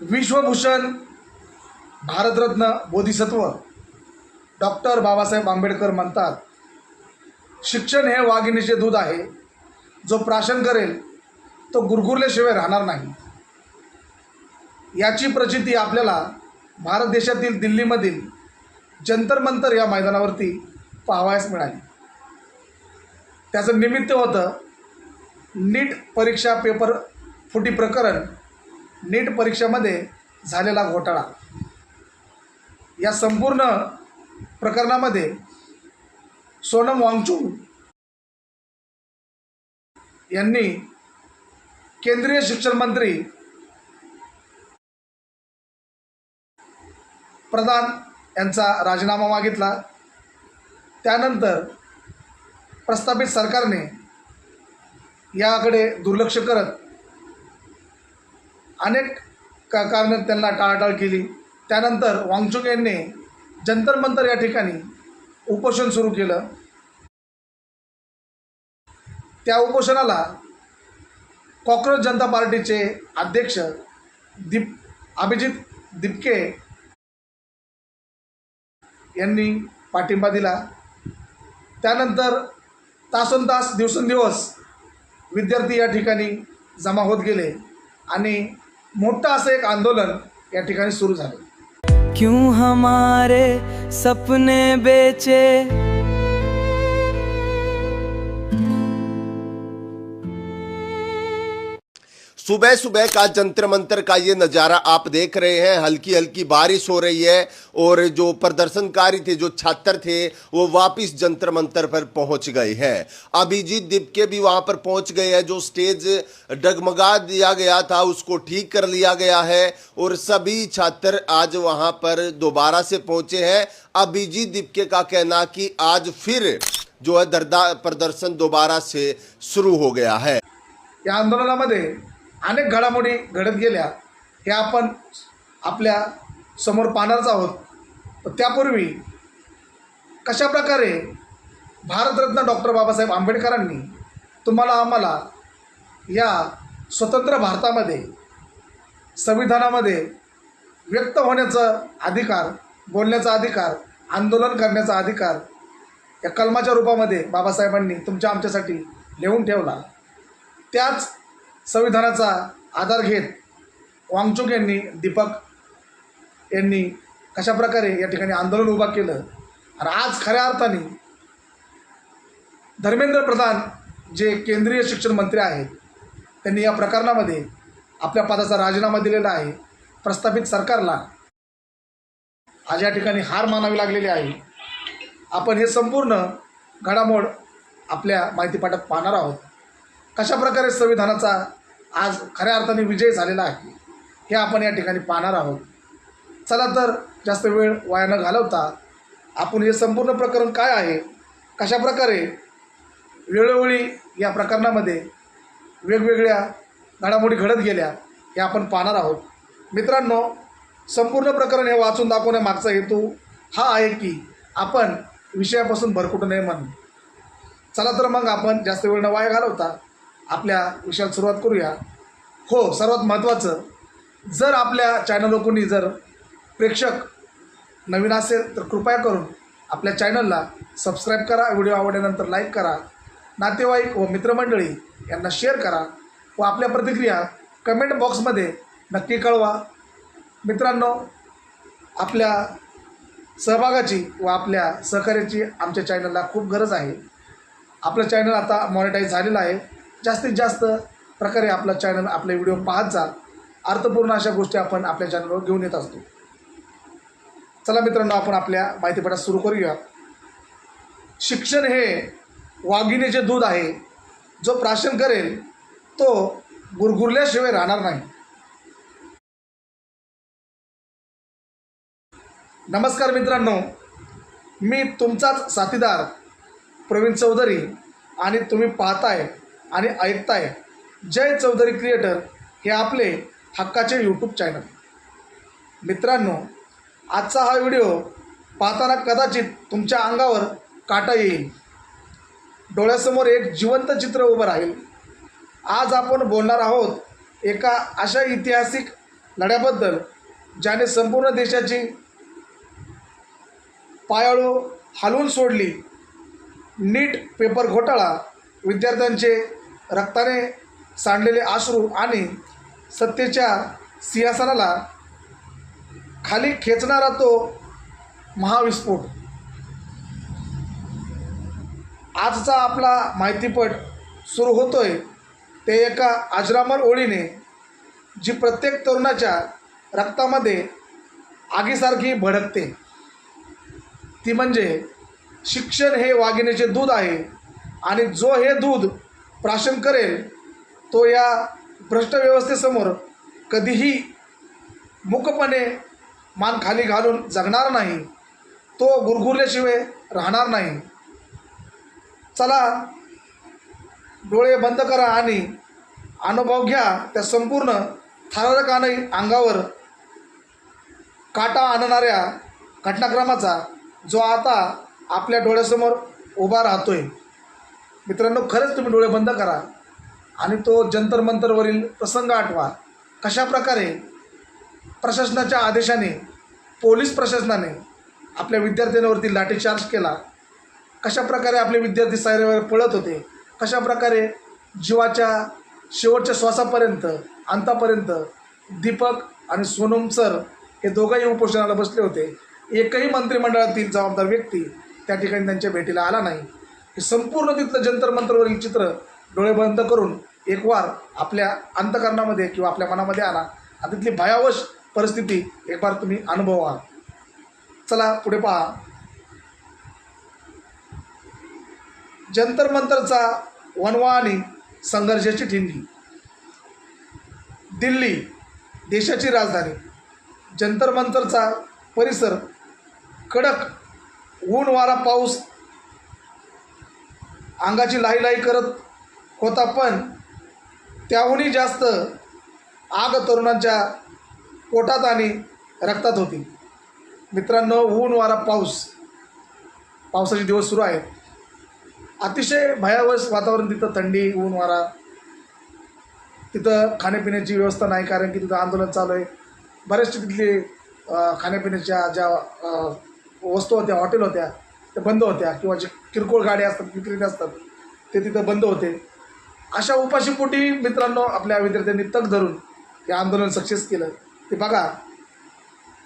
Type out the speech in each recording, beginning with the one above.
Vishwabhushan Bharat Ratna Bodhisattva doctor Babasaheb Ambedkar म्हणतात, शिक्षण हे वाघिणीचे दूध आहे, जो प्राशन करेल तो गुरगुरल्याशिवाय राहणार नाही। याची प्रचिती आपल्याला भारत देशातील दिल्लीमधील जंतर मंतर या मैदानावरती पाहावयास मिळाली। त्याचं निमित्त होतं नीट परीक्षा पेपर फुटी प्रकरण, नीट परीक्षेमध्ये झालेला घोटाळा। या संपूर्ण प्रकरणामध्ये सोनम वांगचुक यांनी केंद्रीय शिक्षण मंत्री प्रधान यांचा राजीनामा मागितला। त्यानंतर प्रस्थापित सरकारने याकडे दुर्लक्ष करत अनेक कारणे त्यांना टाळाटाळ केली। त्यानंतर वांगचुक यांनी जंतर मंतर या ठिकाणी उपोषण सुरू केलं। त्या उपोषणाला कॉक्रोच जनता पार्टीचे अध्यक्ष अभिजित दिपके यांनी पाठिंबा दिला। त्यानंतर तासोनतास दिवसेंदिवस विद्यार्थी या ठिकाणी जमा होत गेले आणि मोठं असं एक आंदोलन या ठिकाणी सुरू झालं। क्यों हमारे सपने बेचे, सुबह सुबह का जंतर मंतर का ये नज़ारा आप देख रहे हैं। हल्की हल्की बारिश हो रही है और जो प्रदर्शनकारी थे, जो छात्र थे, वो वापस जंतर मंतर पर पहुंच गए हैं। अभिजीत दिपके भी वहां पर पहुंच गए हैं। जो स्टेज डगमगा दिया गया था उसको ठीक कर लिया गया है और सभी छात्र आज वहां पर दोबारा से पहुंचे हैं। अभिजीत दिपके का कहना कि आज फिर जो है प्रदर्शन दोबारा से शुरू हो गया है। या आंदोलनामध्ये अनेक घडामोडी घडत गेल्या, हे आपण आपल्या समोर पाहणारच आहोत। त्यापूर्वी कशा प्रकारे भारतरत्न डॉक्टर बाबासाहेब आंबेडकरांनी तुम्हाला आम्हाला या स्वतंत्र भारतामध्ये संविधानामध्ये व्यक्त होण्याचा अधिकार, बोलण्याचा अधिकार, आंदोलन करण्याचा अधिकार या कलमाच्या रूपामध्ये बाबासाहेबांनी तुमच्या आमच्यासाठी लिहून ठेवला। त्याच संविधानाचा आधार घेत वांगचुक यांनी, दीपक यांनी कशा प्रकारे या ठिकाणी आंदोलन उभा केलं आणि आज खऱ्या अर्थाने धर्मेंद्र प्रधान जे केंद्रीय शिक्षण मंत्री आहेत, त्यांनी या प्रकरणामध्ये आपल्या पदाचा राजीनामा दिलेला आहे। प्रस्थापित सरकारला आज या ठिकाणी हार मानावी लागलेली आहे। आपण हे संपूर्ण घडामोड आपल्या माहितीपाठात पाहणार आहोत। कशा प्रकारे संविधानाचा आज खऱ्या अर्थाने विजय झालेला आहे हे आपण या ठिकाणी पाहणार आहोत। चला तर जास्त वेळ वाया न घालवता आपण हे संपूर्ण प्रकरण काय आहे, कशा प्रकारे वेळोवेळी या प्रकरणामध्ये वेगवेगळ्या घडामोडी घडत गेल्या हे आपण पाहणार आहोत। मित्रांनो, संपूर्ण प्रकरण हे वाचून दाखवण्यामागचा हेतू हा आहे की आपण विषयापासून भरकटू नये म्हणून। चला तर मग आपण जास्त वेळ न वाया घालवता आपल्या विषयाला सुरुवात करूया। हो, सर्वात महत्त्वाचं, जर आपल्या चॅनलवर कोणी जर प्रेक्षक नवीन असेल तर कृपया करून आपल्या चॅनलला सबस्क्राईब करा, व्हिडिओ आवडल्यानंतर लाईक करा, नातेवाईक व मित्रमंडळी यांना शेअर करा व आपल्या प्रतिक्रिया कमेंट बॉक्समध्ये नक्की कळवा। मित्रांनो, आपल्या सहभागाची व आपल्या सहकार्याची आमच्या चॅनलला खूप गरज आहे। आपलं चॅनल आता मॉनिटाईज झालेलं आहे। जास्तीत जास्त प्रकारे आपलं चॅनल, आपले व्हिडिओ पाहत जा। अर्थपूर्ण अशा गोष्टी आपण आपल्या चॅनलवर घेऊन येत असतो। चला मित्रांनो, आपण आपल्या माहितीपटात सुरू करूया। शिक्षण हे वाघिणीचे दूध आहे, जो प्राशन करेल तो गुरगुरल्याशिवाय राहणार नाही। नमस्कार मित्रांनो, मी तुमचाच साथीदार प्रवीण चौधरी आणि तुम्ही पाहताय आणि ऐकताय जय चौधरी क्रिएटर हे आपले हक्काचे यूट्यूब चॅनल। मित्रांनो, आजचा हा व्हिडिओ पाहताना कदाचित तुमच्या अंगावर काटा येईल, डोळ्यासमोर एक जिवंत चित्र उभं राहील। आज आपण बोलणार आहोत एका अशा ऐतिहासिक लढ्याबद्दल ज्याने संपूर्ण देशाची पायाळू हलवून सोडली, नीट पेपर घोटाळा, विद्यार्थ्यांचे रक्ताने सांडलेले अश्रू आणि सत्तेच्या सिंहासनाला खाली खेचणारा तो महाविस्फोट. आजचा आपला माहितीपट सुरू होतोय ते एका अजरामर ओळीने, जी प्रत्येक तरुणाच्या रक्तामध्ये आगीसारखी भडकते. ती म्हणजे शिक्षण हे वाघिणीचे दूध आहे आणि जो हे दूध प्राशन करेल तो या भ्रष्ट व्यवस्थेसमोर कधीही मूकपणे मान खाली घालून जगणार नाही, तो गुरगुरल्याशिवाय राहणार नाही. चला, डोळे बंद करा आणि अनुभव घ्या त्या संपूर्ण थरारकाने अंगावर काटा आणणाऱ्या घटनाक्रमाचा, जो आता आपल्या डोळ्यासमोर उभा राहतोय. मित्रांनो, खरंच तुम्ही डोळे बंद करा आणि तो जंतर मंतरवरील प्रसंग आठवा. कशाप्रकारे प्रशासनाच्या आदेशाने, पोलीस प्रशासनाने आपल्या विद्यार्थ्यांवरती लाठीचार्ज केला, कशाप्रकारे आपले विद्यार्थी सायरेवर पळत होते, कशाप्रकारे जीवाच्या शेवटच्या श्वासापर्यंत, अंतापर्यंत दीपक आणि सोनम सर हे दोघंही उपोषणाला बसले होते. एकही मंत्रिमंडळातील जबाबदार व्यक्ती त्या ठिकाणी त्यांच्या भेटीला आला नाही. हे संपूर्ण तिथलं जंतर मंतरवरील चित्र डोळे बंद करून एक वार आपल्या अंतःकरणामध्ये किंवा आपल्या मनामध्ये आणा आणि तिथली भयावह परिस्थिती एक बार तुम्ही अनुभवा. चला पुढे पहा. जंतर मंतरचा वणवा आणि संघर्षाची ठिणगी. दिल्ली, देशाची राजधानी. जंतर मंतरचा परिसर कडक ऊन, वारा, पाऊस अंगाची लाहीलाही करत होता, पण त्याहूनही जास्त आग तरुणांच्या पोटात आणि रक्तात होती. मित्रांनो, ऊन, वारा, पावसाचे दिवस सुरू आहेत. अतिशय भयावह वातावरण. तिथं थंडी, ऊन, वारा. तिथं खाण्यापिण्याची व्यवस्था नाही, कारण की तिथं आंदोलन चालू आहे. बरेचसे तिथले खाण्यापिण्याच्या ज्या वस्तू होत्या, हॉटेल होत्या, त्या बंद होत्या, किंवा जे किरकोळ गाड्या असतात, विक्रेते असतात, ते तिथं बंद होते. अशा उपाशीपोटी मित्रांनो आपल्या विद्यार्थ्यांनी तग धरून हे आंदोलन सक्सेस केलं. ते बघा,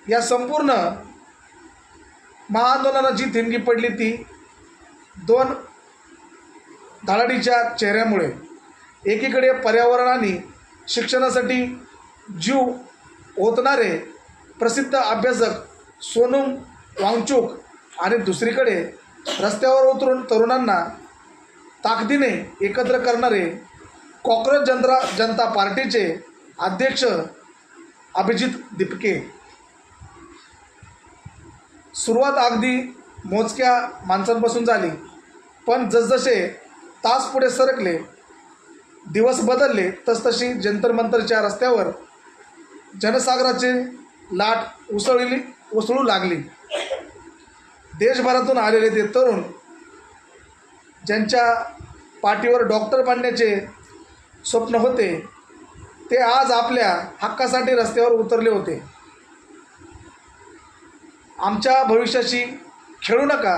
या संपूर्ण महाआंदोलनाला जी ठिणगी पडली ती दोन धाडाडीच्या चेहऱ्यामुळे. एकीकडे पर्यावरण आणि शिक्षणासाठी जीव ओतणारे प्रसिद्ध अभ्यासक सोनम वांगचुक आणि दुसरीकडे रस्त्यावर उतरून तरुणांना ताकदीने एकत्र करणारे कॉक्रोच जनता पार्टीचे अध्यक्ष अभिजित दिपके. सुरुवात अगदी मोजक्या माणसांपासून झाली, पण जसजसे तास पुढे सरकले, दिवस बदलले, तसतशी जंतर मंतरच्या रस्त्यावर जनसागराची लाट उसळू लागली. देशभरातून आलेले ते तरुण, ज्यांच्या पाठीवर डॉक्टर बनण्याचे स्वप्न होते, ते आज आपल्या हक्कासाठी रस्त्यावर उतरले होते. आमच्या भविष्याशी खेळू नका,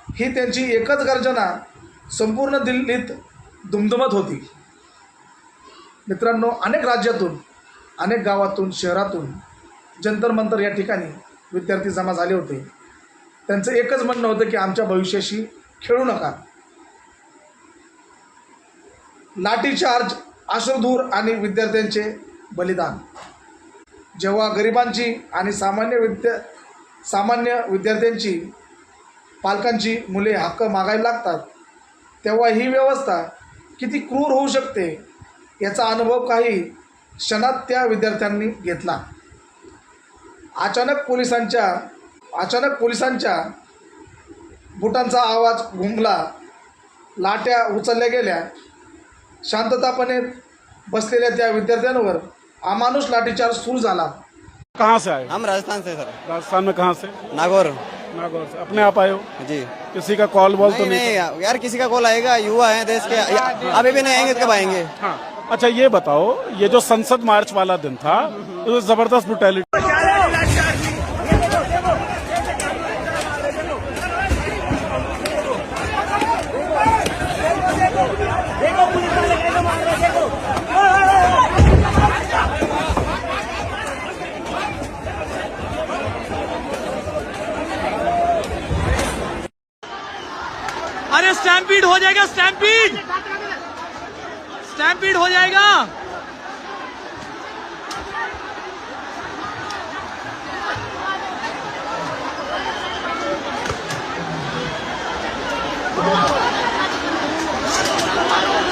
ही त्यांची एकच गर्जना संपूर्ण दिल्लीत दुमदुमत होती. मित्रांनो, अनेक राज्यातून, अनेक गावातून, शहरातून जंतर मंतर या ठिकाणी विद्यार्थी जमा झाले होते. त्यांचं एकच म्हणणं होतं की आमच्या भविष्याशी खेळू नका. लाठीचार्ज, अश्रुधूर आणि विद्यार्थ्यांचे बलिदान. जेव्हा गरिबांची आणि सामान्य विद्यार्थ्यांची, पालकांची मुले हक्क मागायला लागतात, तेव्हा ही व्यवस्था किती क्रूर होऊ शकते याचा अनुभव काही क्षणात त्या विद्यार्थ्यांनी घेतला. अचानक पोलिसांच्या बुटांचा आवाज घुमला, लाट्या उचलल्या गेल्या. शांततापणे बसलेल्या त्या विद्यार्थ्यांवर अमानुष लाठीचार्ज सुरू झाला. कहाँ से आए? हम राजस्थान से सर। राजस्थान में कहाँ से? नागौर। नागौर से। अपने आप आए हो? जी। किसी का कॉल बॉल तो नहीं? नहीं यार, किसी का कॉल आएगा, युवा हैं देश के, अभी भी नहीं आएंगे, कब आएंगे? हाँ, अच्छा ये बताओ, ये जो संसद मार्च वाला दिन था, तो जबरदस्त ब्रुटैलिटी। अरे स्टैम्पीड हो जाएगा, स्टैम्पीड स्टैम्पीड हो जाएगा।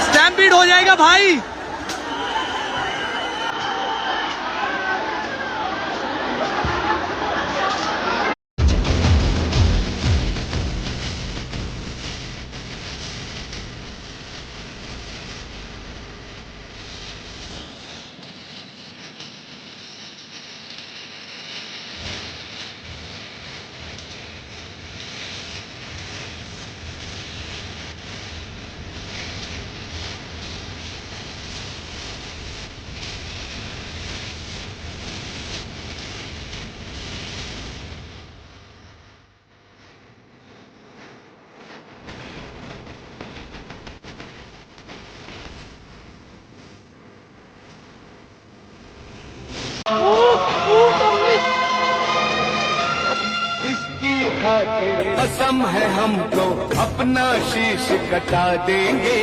स्टैम्पीड हो जाएगा भाई। कसम है हमको अपना शीश कटा देंगे,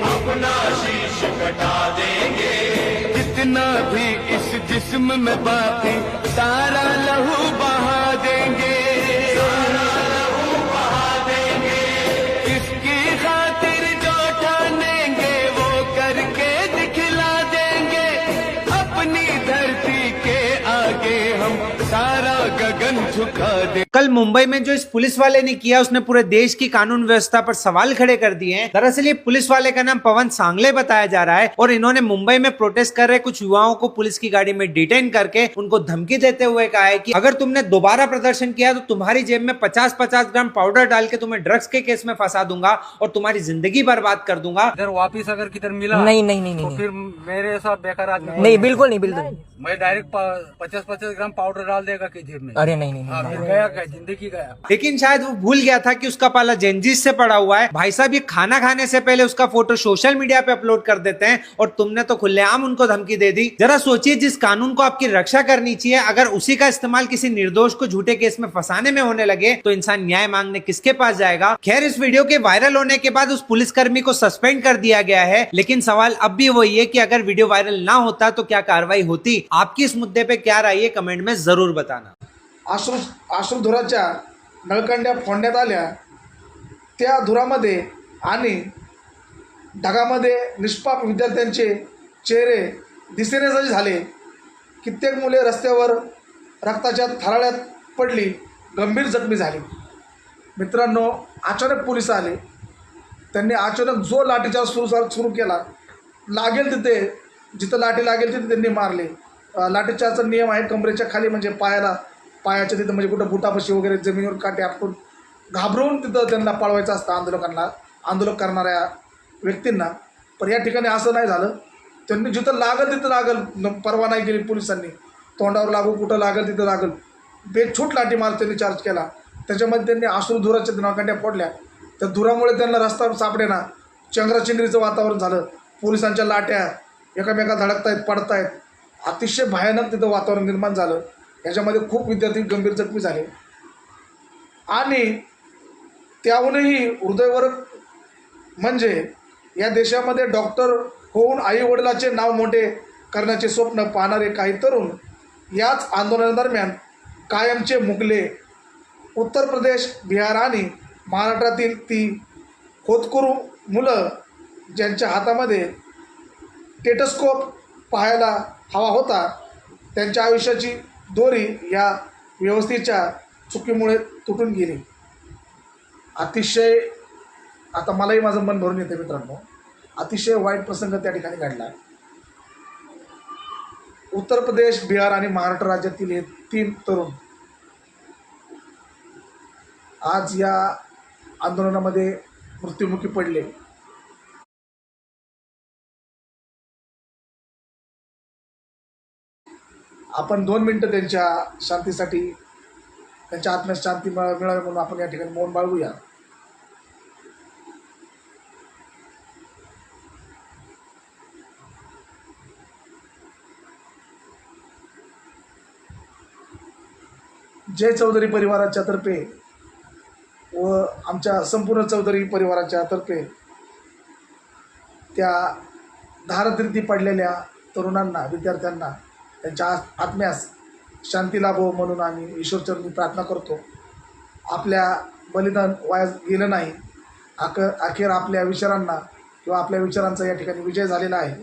अपना शीश कटा देंगे। जितना भी इस जिस्म में बाकी सारा लहू बहा देंगे, सारा लहू बहा देंगे। इसकी खातिर जो ठानेंगे वो करके दिखला देंगे। अपनी धरती के आगे हम सारा गगन झुका देंगे। कल मुंबई में जो इस पुलिस वाले ने किया उसने पूरे देश की कानून व्यवस्था पर सवाल खड़े कर दिए हैं। दरअसल ये पुलिस वाले का नाम पवन सांगले बताया जा रहा है और इन्होंने मुंबई में प्रोटेस्ट कर रहे कुछ युवाओं को पुलिस की गाड़ी में डिटेन करके उनको धमकी देते हुए कहा है कि अगर तुमने दोबारा प्रदर्शन किया तो तुम्हारी जेब में 50-50 ग्राम पाउडर डाल के तुम्हें ड्रग्स के केस में फंसा दूंगा और तुम्हारी जिंदगी बर्बाद कर दूंगा। इधर वापिस अगर किधर मिला नहीं तो फिर मेरे साथ बेकार आदमी नहीं, बिल्कुल नहीं, बिल्कुल। मैं डायरेक्ट 50-50 ग्राम पाउडर डाल देगा कि जेब में। अरे नहीं, हाँ, फिर गया क्या, जिंदगी गया। लेकिन शायद वो भूल गया था कि उसका पाला जेनजीस से पड़ा हुआ है। भाई साहब ये खाना खाने से पहले उसका फोटो सोशल मीडिया पे अपलोड कर देते हैं और तुमने तो खुलेआम उनको धमकी दे दी। जरा सोचिए, जिस कानून को आपकी रक्षा करनी चाहिए अगर उसी का इस्तेमाल किसी निर्दोष को झूठे केस में फंसाने में होने लगे तो इंसान न्याय मांगने किसके पास जाएगा। खैर, इस वीडियो के वायरल होने के बाद उस पुलिसकर्मी को सस्पेंड कर दिया गया है, लेकिन सवाल अब भी वही है कि अगर वीडियो वायरल ना होता तो क्या कार्रवाई होती। आपकी इस मुद्दे पे क्या राय है कमेंट में जरूर बताना। अश्रुधुराच्या नळकंड्या फोडण्यात आल्या, त्या धुरामध्ये आणि ढगामध्ये निष्पाप विद्यार्थ्यांचे चेहरे दिसेनासे झाले। कित्येक मुले रस्त्यावर रक्ताच्या थाराळ्यात पडली, गंभीर जखमी झाली। मित्रांनो, अचानक पोलीस आले, त्यांनी अचानक जो लाठीचार्ज सुरू केला, लागेल तिथे जिथं लाठी लागेल तिथे त्यांनी मारले। लाठीचार्जचा नियम आहे कमरेच्या खाली, म्हणजे पायाच्या तिथं, म्हणजे कुठं बुटापाशी वगैरे जमिनीवर काटे आपटून घाबरवून तिथं त्यांना पळवायचं असतं आंदोलन करणाऱ्या व्यक्तींना। पण या ठिकाणी असं नाही झालं, त्यांनी जिथं लागल तिथं लागल, परवा नाही केली पोलिसांनी, तोंडावर लागू कुठं लागल तिथं लागल, बेछूट लाठी मार त्यांनी चार्ज केला। त्याच्यामध्ये त्यांनी अश्रुधुराच्या नळकांड्या फोडल्या, त्या धुरामुळे त्यांना रस्ता सापडेना, चंगराचंगरीचं वातावरण झालं। पोलिसांच्या लाट्या एकामेका धडकतायत, पडतायत, अतिशय भयानक तिथं वातावरण निर्माण झालं। याच्यामध्ये खूप विद्यार्थी गंभीर जखमी झाले आणि त्याहूनही हृदयवरक म्हणजे या देशामध्ये डॉक्टर होऊन आईवडिलाचे नाव मोठे करण्याचे स्वप्न पाहणारे काही तरुण याच आंदोलनादरम्यान कायमचे मुकले। उत्तर प्रदेश, बिहार आणि महाराष्ट्रातील ती होतकरू मुलं ज्यांच्या हातामध्ये टेटस्कोप पाहायला हवा होता, त्यांच्या आयुष्याची दोरी या व्यवस्थेच्या चुकीमुळे तुटून गेली। अतिशय, आता मलाही माझं मन भरून येते मित्रांनो, अतिशय वाईट प्रसंग त्या ठिकाणी घडला। उत्तर प्रदेश, बिहार आणि महाराष्ट्र राज्यातील हे 3 तरुण आज या आंदोलनामध्ये मृत्युमुखी पडले। आपण 2 मिनटं त्यांच्या शांतीसाठी, त्यांच्या आत्म्यास शांती मिळावी म्हणून आपण या ठिकाणी मौन बाळगूया. जय चौधरी परिवाराच्या तर्फे व आमच्या संपूर्ण चौधरी परिवाराच्या तर्फे त्या धारतीर्थी पडलेल्या तरुणांना, विद्यार्थ्यांना, त्यांच्या आत्म्यास शांती लाभो म्हणून आम्ही ईश्वरचरणी प्रार्थना करतो. आपल्या बलिदान वाया गेलं नाही. अखेर आपल्या विचारांना किंवा आपल्या विचारांचा या ठिकाणी विजय झालेला आहे.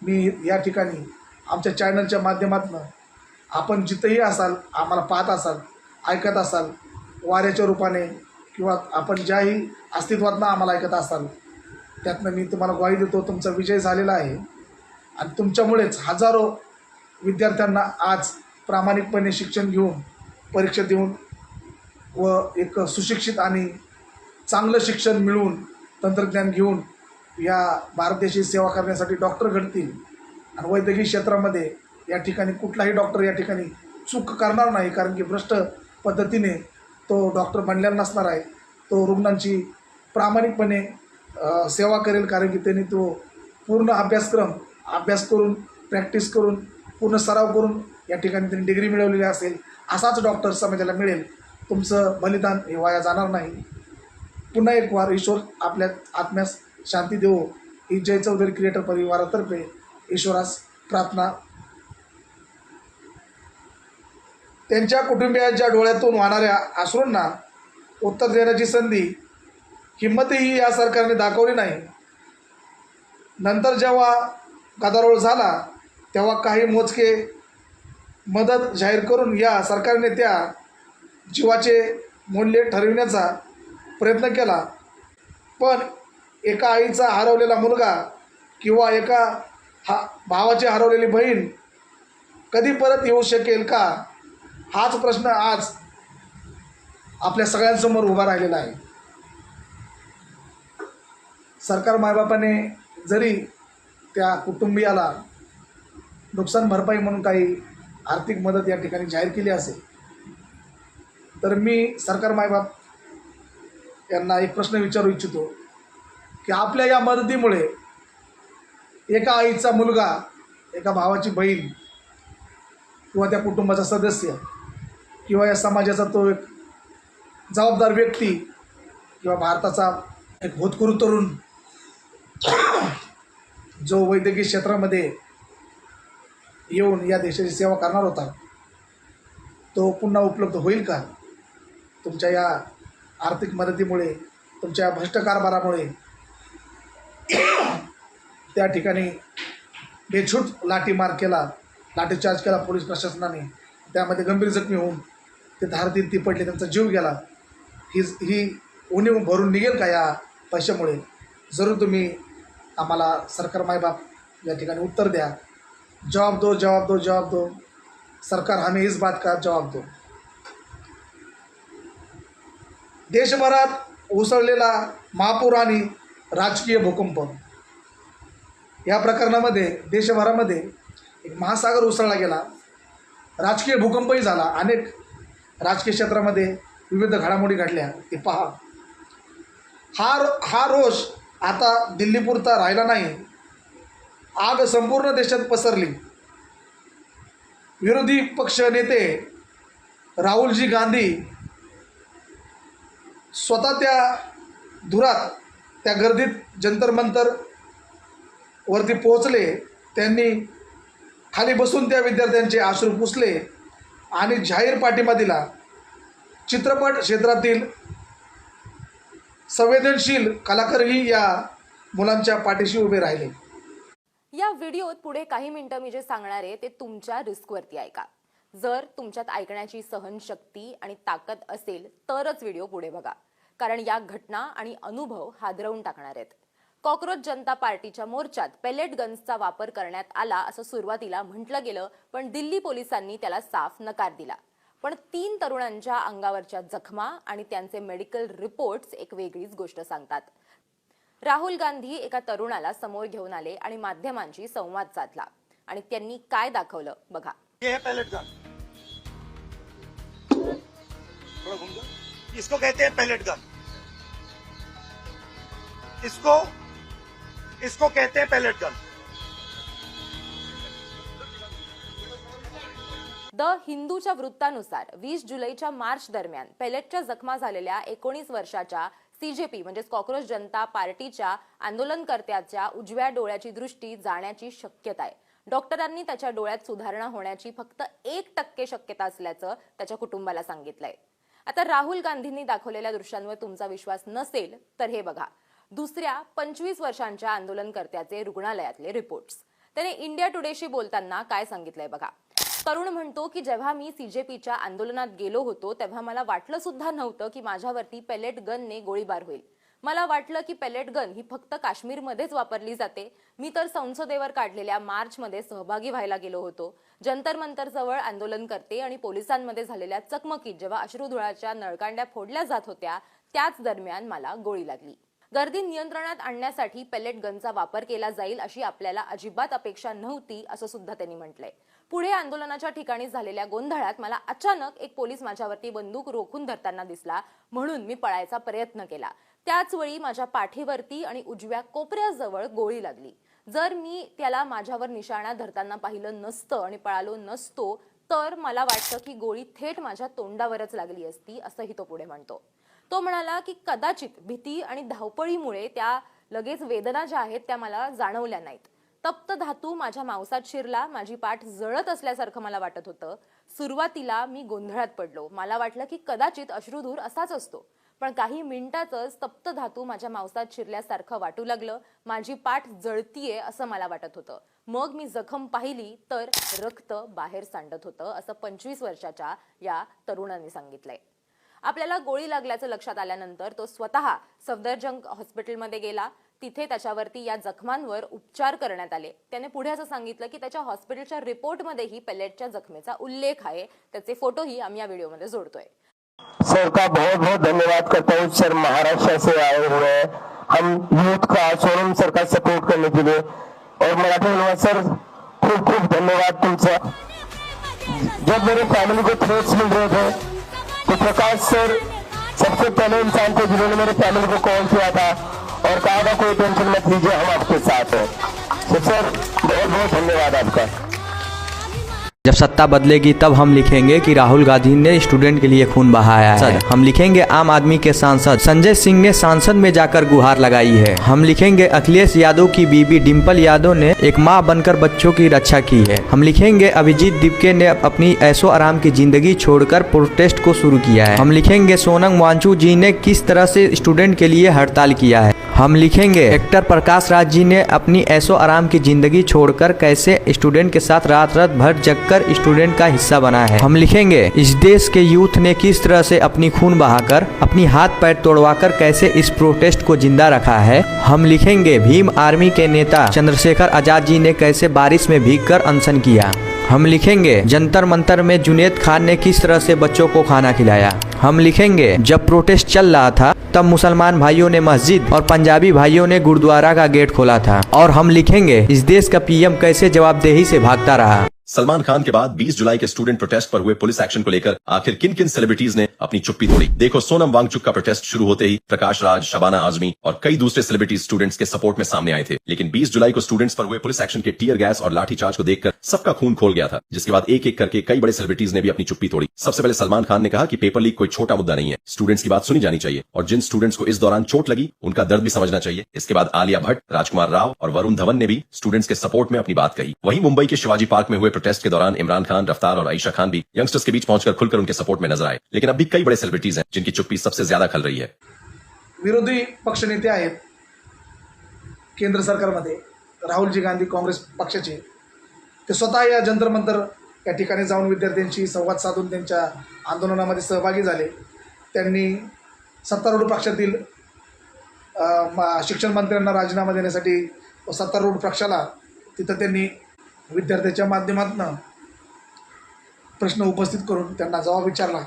मी या ठिकाणी आमच्या चॅनलच्या माध्यमातून आपण जिथंही असाल, आम्हाला पाहत असाल, ऐकत असाल, वाऱ्याच्या रूपाने किंवा आपण ज्याही अस्तित्वातनं आम्हाला ऐकत असाल, त्यातनं मी तुम्हाला ग्वाही देतो, तुमचा विजय झालेला आहे. आणि तुमच्यामुळेच हजारो विद्यार्थ्यांना आज प्रामाणिकपणे शिक्षण घेऊन, परीक्षा देऊन व एक सुशिक्षित आणि चांगलं शिक्षण मिळवून, तंत्रज्ञान घेऊन या भारत देशाची सेवा करण्यासाठी डॉक्टर घडतील. आणि वैद्यकीय क्षेत्रामध्ये या ठिकाणी कुठलाही डॉक्टर या ठिकाणी चूक करणार नाही, कारण की भ्रष्ट पद्धतीने तो डॉक्टर बनलेला नसणार आहे. तो रुग्णांची प्रामाणिकपणे सेवा करेल, कारण की त्यांनी तो पूर्ण अभ्यास करून, प्रॅक्टिस करून, पूर्ण सराव करून या ठिकाणी त्यांनी डिग्री मिळवलेली असेल. असाच डॉक्टर समाजाला मिळेल. तुमचं बलिदान हे वाया जाणार नाही. पुन्हा एक वार ईश्वर आपल्या आत्म्यास शांती देवो ही जय चौधरी क्रिएटर परिवारातर्फे ईश्वरास प्रार्थना. त्यांच्या कुटुंबियांच्या डोळ्यातून वाहणाऱ्या अश्रूंना उत्तर देण्याची संधी, हिंमतही या सरकारने दाखवली नाही. नंतर जेव्हा गदारोळ झाला तेव्हा काही मोजके मदत जाहीर करून या सरकारने त्या जीवाचे मूल्य ठरविण्याचा प्रयत्न केला. पण एका आईचा हरवलेला मुलगा किंवा एका भावाची हरवलेली बहीण कधी परत येऊ शकेल का, हाच प्रश्न आज आपल्या सगळ्यांसमोर उभा राहिलेला आहे. सरकार मायबापाने जरी त्या कुटुंबियाला नुकसान भरपाई म्हणून काही आर्थिक मदत या ठिकाणी जाहीर केली असेल, तर मी सरकार मायबाप यांना एक प्रश्न विचारू इच्छितो की आपल्या या मदतीमुळे एका आईचा मुलगा, एका भावाची बहीण किंवा त्या कुटुंबाचा सदस्य किंवा या समाजाचा तो एक जबाबदार व्यक्ती किंवा भारताचा एक भूतपूर्व तरुण जो वैद्यकीय क्षेत्रामध्ये येऊन या देशाची सेवा करणार होता, तो पुन्हा उपलब्ध होईल का? तुमच्या या आर्थिक मदतीमुळे, तुमच्या भ्रष्ट कारभारामुळे त्या ठिकाणी बेछूट लाठीमार केला, लाठीचार्ज केला पोलीस प्रशासनाने. त्यामध्ये गंभीर जखमी होऊन ते धारतीर्थी पडले, त्यांचा जीव गेला. ही उणीव भरून निघेल का या पैशामुळे? जरूर तुम्ही आम्हाला सरकार मायबाप या ठिकाणी उत्तर द्या. जवाब दो, जवाब दो, जवाब दो. सरकार हमें इस बात का जवाब दो. देशभरात उसळलेला महापूर आणि राजकीय भूकंप, या प्रकरणामध्ये देशभरामध्ये एक महासागर उसळला गेला, राजकीय भूकंपही झाला, अनेक राजकीय क्षेत्रामध्ये विविध घडामोडी घडल्या. ते पहा. हा रोष आता दिल्लीपुरता राहिला नाही, आग संपूर्ण देशात पसरली. विरोधी पक्ष नेते राहुलजी गांधी स्वतः त्या धुरात, त्या गर्दीत जंतर मंतर वरती पोहोचले. त्यांनी खाली बसून त्या विद्यार्थ्यांचे अश्रू पुसले आणि जाहीर पाठिंबा दिला. चित्रपट क्षेत्रातील संवेदनशील कलाकारही या मुलांच्या पाठीशी उभे राहिले. या व्हिडिओत पुढे काही मिनिटं मी जे सांगणार आहे ते तुमच्या रिस्कवरती ऐका. जर तुमच्यात ऐकण्याची सहनशक्ती आणि ताकद असेल तरच व्हिडिओ पुढे बघा, कारण या घटना आणि अनुभव हादरवून टाकणार आहेत. कॉकरोच जनता पार्टीच्या मोर्चात पेलेट गन्सचा वापर करण्यात आला असं सुरुवातीला म्हटलं गेलं, पण दिल्ली पोलिसांनी त्याला साफ नकार दिला. पण 3 तरुणांच्या अंगावरच्या जखमा आणि त्यांचे मेडिकल रिपोर्ट्स एक वेगळीच गोष्ट सांगतात. राहुल गांधी एका तरुणाला समोर घेऊन आले आणि माध्यमांशी संवाद साधला. आणि त्यांनी काय दाखवलं बघा. ये है पैलेट गन, थोड़ा घूम जाओ. इसको कहते हैं पैलेट गन. इसको कहते हैं पैलेट गन. द हिंदूच्या वृत्तानुसार 20 जुलैच्या मार्च दरम्यान पेलेटच्या जखमा झालेल्या 19 वर्षाच्या सीजेपी म्हणजेच कॉक्रोच जनता पार्टीच्या आंदोलनकर्त्याच्या उजव्या डोळ्याची दृष्टी जाण्याची शक्यता आहे. डॉक्टरांनी त्याच्या डोळ्यात सुधारणा होण्याची फक्त 1% शक्यता असल्याचं त्याच्या कुटुंबाला सांगितलंय. आता राहुल गांधींनी दाखवलेल्या दृश्यांवर तुमचा विश्वास नसेल तर हे बघा. दुसऱ्या 25 वर्षांच्या आंदोलनकर्त्याचे रुग्णालयातले रिपोर्ट्स. त्याने इंडिया टुडेशी बोलताना काय सांगितलंय बघा. तरुण म्हणतो की जेव्हा मी सीजेपीच्या आंदोलनात गेलो होतो तेव्हा मला वाटलं सुद्धा नव्हतं की माझ्यावरती पेलेट गनने गोळीबार होईल. मला वाटलं की पेलेट गन ही फक्त काश्मीरमध्येच वापरली जाते. मी तर संसदेवर काढलेल्या मार्चमध्ये सहभागी व्हायला गेलो होतो. जंतर मंतर जवळ आंदोलनकर्ते आणि पोलिसांमध्ये झालेल्या चकमकीत जेव्हा अश्रुधुराच्या नळकांड्या फोडल्या जात होत्या त्याच दरम्यान मला गोळी लागली. गर्दी नियंत्रणात आणण्यासाठी पेलेट गनचा वापर केला जाईल अशी आपल्याला अजिबात अपेक्षा नव्हती असं सुद्धा त्यांनी म्हटलंय. पुढे आंदोलनाच्या ठिकाणी झालेल्या गोंधळात मला अचानक एक पोलीस माझ्यावरती बंदूक रोखून धरताना दिसला म्हणून मी पळायचा प्रयत्न केला. त्याच वेळी माझ्या पाठीवरती आणि उजव्या कोपऱ्याजवळ गोळी लागली. जर मी त्याला माझ्यावर निशाणा धरताना पाहिलं नसतं आणि पळालो नसतो तर मला वाटतं की गोळी थेट माझ्या तोंडावरच लागली असती असंही तो पुढे म्हणतो. तो म्हणाला की कदाचित भीती आणि धावपळीमुळे त्या लगेच वेदना ज्या आहेत त्या मला जाणवल्या नाहीत. तप्त धातू माझ्या मांसात शिरला. माझी पाठ जळत असल्यासारखं मला वाटत होतं. सुरुवातीला मी गोंधळात पडलो. मला वाटलं की कदाचित अश्रुधूर असाच असतो. पण काही मिनिटातच तप्त धातू माझ्या मांसात शिरल्यासारखं वाटू लागलं. माझी पाठ जळतीये असं मला वाटत होतं. मग मी जखम पाहिली तर रक्त बाहेर सांडत होतं असं 25 वर्षाच्या या तरुणाने सांगितलंय. आपल्याला गोळी लागल्याचं लक्षात आल्यानंतर तो स्वतः सफदरजंग हॉस्पिटलमध्ये गेला. तिथे त्याच्यावरती या जखमांवर उपचार करण्यात आले. त्याने पुढे असं सांगितलं की त्याच्या हॉस्पिटलच्या रिपोर्टमध्येही पेलेटच्या जखमेचा उल्लेख आहे. त्याचे फोटोही आम्ही या व्हिडिओमध्ये जोडतोय. सर का बहुत बहुत धन्यवाद करता हूँ. सर महाराष्ट्र से आए हुए हैं हम यूथ का, सोनम सर का सपोर्ट करने के लिए. और मराठी धन्यवाद सर, खूब खूब धन्यवाद तुमचा. जब मेरे फैमिली को थ्रेट्स मिल रहे थे तो प्रकाश सर सबसे पहले इंसान थे जिन्होंने मेरे फैमिली को कॉल किया था और कहा था कोई टेंशन मत लीजिए, हम आपके साथ हैं. तो सर बहुत बहुत धन्यवाद आपका. जब सत्ता बदलेगी तब हम लिखेंगे कि राहुल गांधी ने स्टूडेंट के लिए खून बहाया है. हम लिखेंगे आम आदमी के सांसद संजय सिंह ने संसद में जाकर गुहार लगाई है. हम लिखेंगे अखिलेश यादव की बीबी डिंपल यादव ने एक मां बनकर बच्चों की रक्षा की है. हम लिखेंगे अभिजीत दिपके ने अपनी ऐशो आराम की जिंदगी छोड़कर प्रोटेस्ट को शुरू किया है. हम लिखेंगे सोनम वांगचुक जी ने किस तरह से स्टूडेंट के लिए हड़ताल किया है. हम लिखेंगे एक्टर प्रकाश राज जी ने अपनी ऐशो आराम की जिंदगी छोड़कर कैसे स्टूडेंट के साथ रात रात भर जगकर स्टूडेंट का हिस्सा बना है. हम लिखेंगे इस देश के यूथ ने किस तरह से अपनी खून बहाकर अपनी हाथ पैर तोड़वाकर कैसे इस प्रोटेस्ट को जिंदा रखा है. हम लिखेंगे भीम आर्मी के नेता चंद्रशेखर आजाद जी ने कैसे बारिश में भीगकर अनशन किया. हम लिखेंगे जंतर मंतर में जुनैद खान ने किस तरह से बच्चों को खाना खिलाया. हम लिखेंगे जब प्रोटेस्ट चल रहा था तब मुसलमान भाइयों ने मस्जिद और पंजाबी भाइयों ने गुरुद्वारा का गेट खोला था. और हम लिखेंगे इस देश का पीएम कैसे जवाबदेही से भागता रहा. सलमान खान के बाद 20 जुलाई के स्टूडेंट प्रोटेस्ट पर हुए पुलिस एक्शन को लेकर आखिर किन किन सेलिब्रिटीज ने अपनी चुप्पी तोड़ी. देखो, सोनम वांगचुक का प्रोटेस्ट शुरू होते ही प्रकाश राज, शबाना आजमी और कई दूसरे सेलिब्रिटीज स्टूडेंट्स के सपोर्ट में सामने आए थे. लेकिन 20 जुलाई को स्टूडेंट्स पर हुए पुलिस एक्शन के टीयर गैस और लाठीचार्ज को देखकर सबका खून खोल गया था. जिसके बाद एक एक करके कई बड़े सेलिब्रिटीज ने भी अपनी चुप्पी तोड़ी. सबसे पहले सलमान खान ने कहा कि पेपर लीक कोई छोटा मुद्दा नहीं है, स्टूडेंट्स की बात सुनी जानी चाहिए और जिन स्टूडेंट्स को इस दौरान चोट लगी उनका दर्द भी समझना चाहिए. इसके बाद आलिया भट्ट, राजकुमार राव और वरुण धवन ने भी स्टूडेंट्स के सपोर्ट में अपनी बात कही. वहीं मुंबई के शिवाजी पार्क में हुए प्रोटेस्ट के दौरान इमरान खान, रफ्तार और आयशा खान भी यंगस्टर्स के बीच पहुंचकर खुलकर उनके सपोर्ट में नजर आए. लेकिन अब भी कई बड़े सेलिब्रिटीज हैं जिनकी चुप्पी सबसे ज्यादा खल रही है. विरोधी पक्षनेते आहेत केंद्र सरकारमध्ये राहुलजी गांधी काँग्रेस पक्षाचे. ते स्वतः या जंतर मंतर या ठिकाणी जाऊन विद्यार्थ्यांशी संवाद साधून त्यांच्या आंदोलनामध्ये सहभागी झाले. त्यांनी सत्तारूढ पक्षातील शिक्षण मंत्र्यांना राजीनामा देण्यासाठी सत्तारूढ पक्षाला तिथं त्यांनी विद्यार्थ्यांच्या माध्यमातून प्रश्न उपस्थित करून त्यांना जबाब विचारला.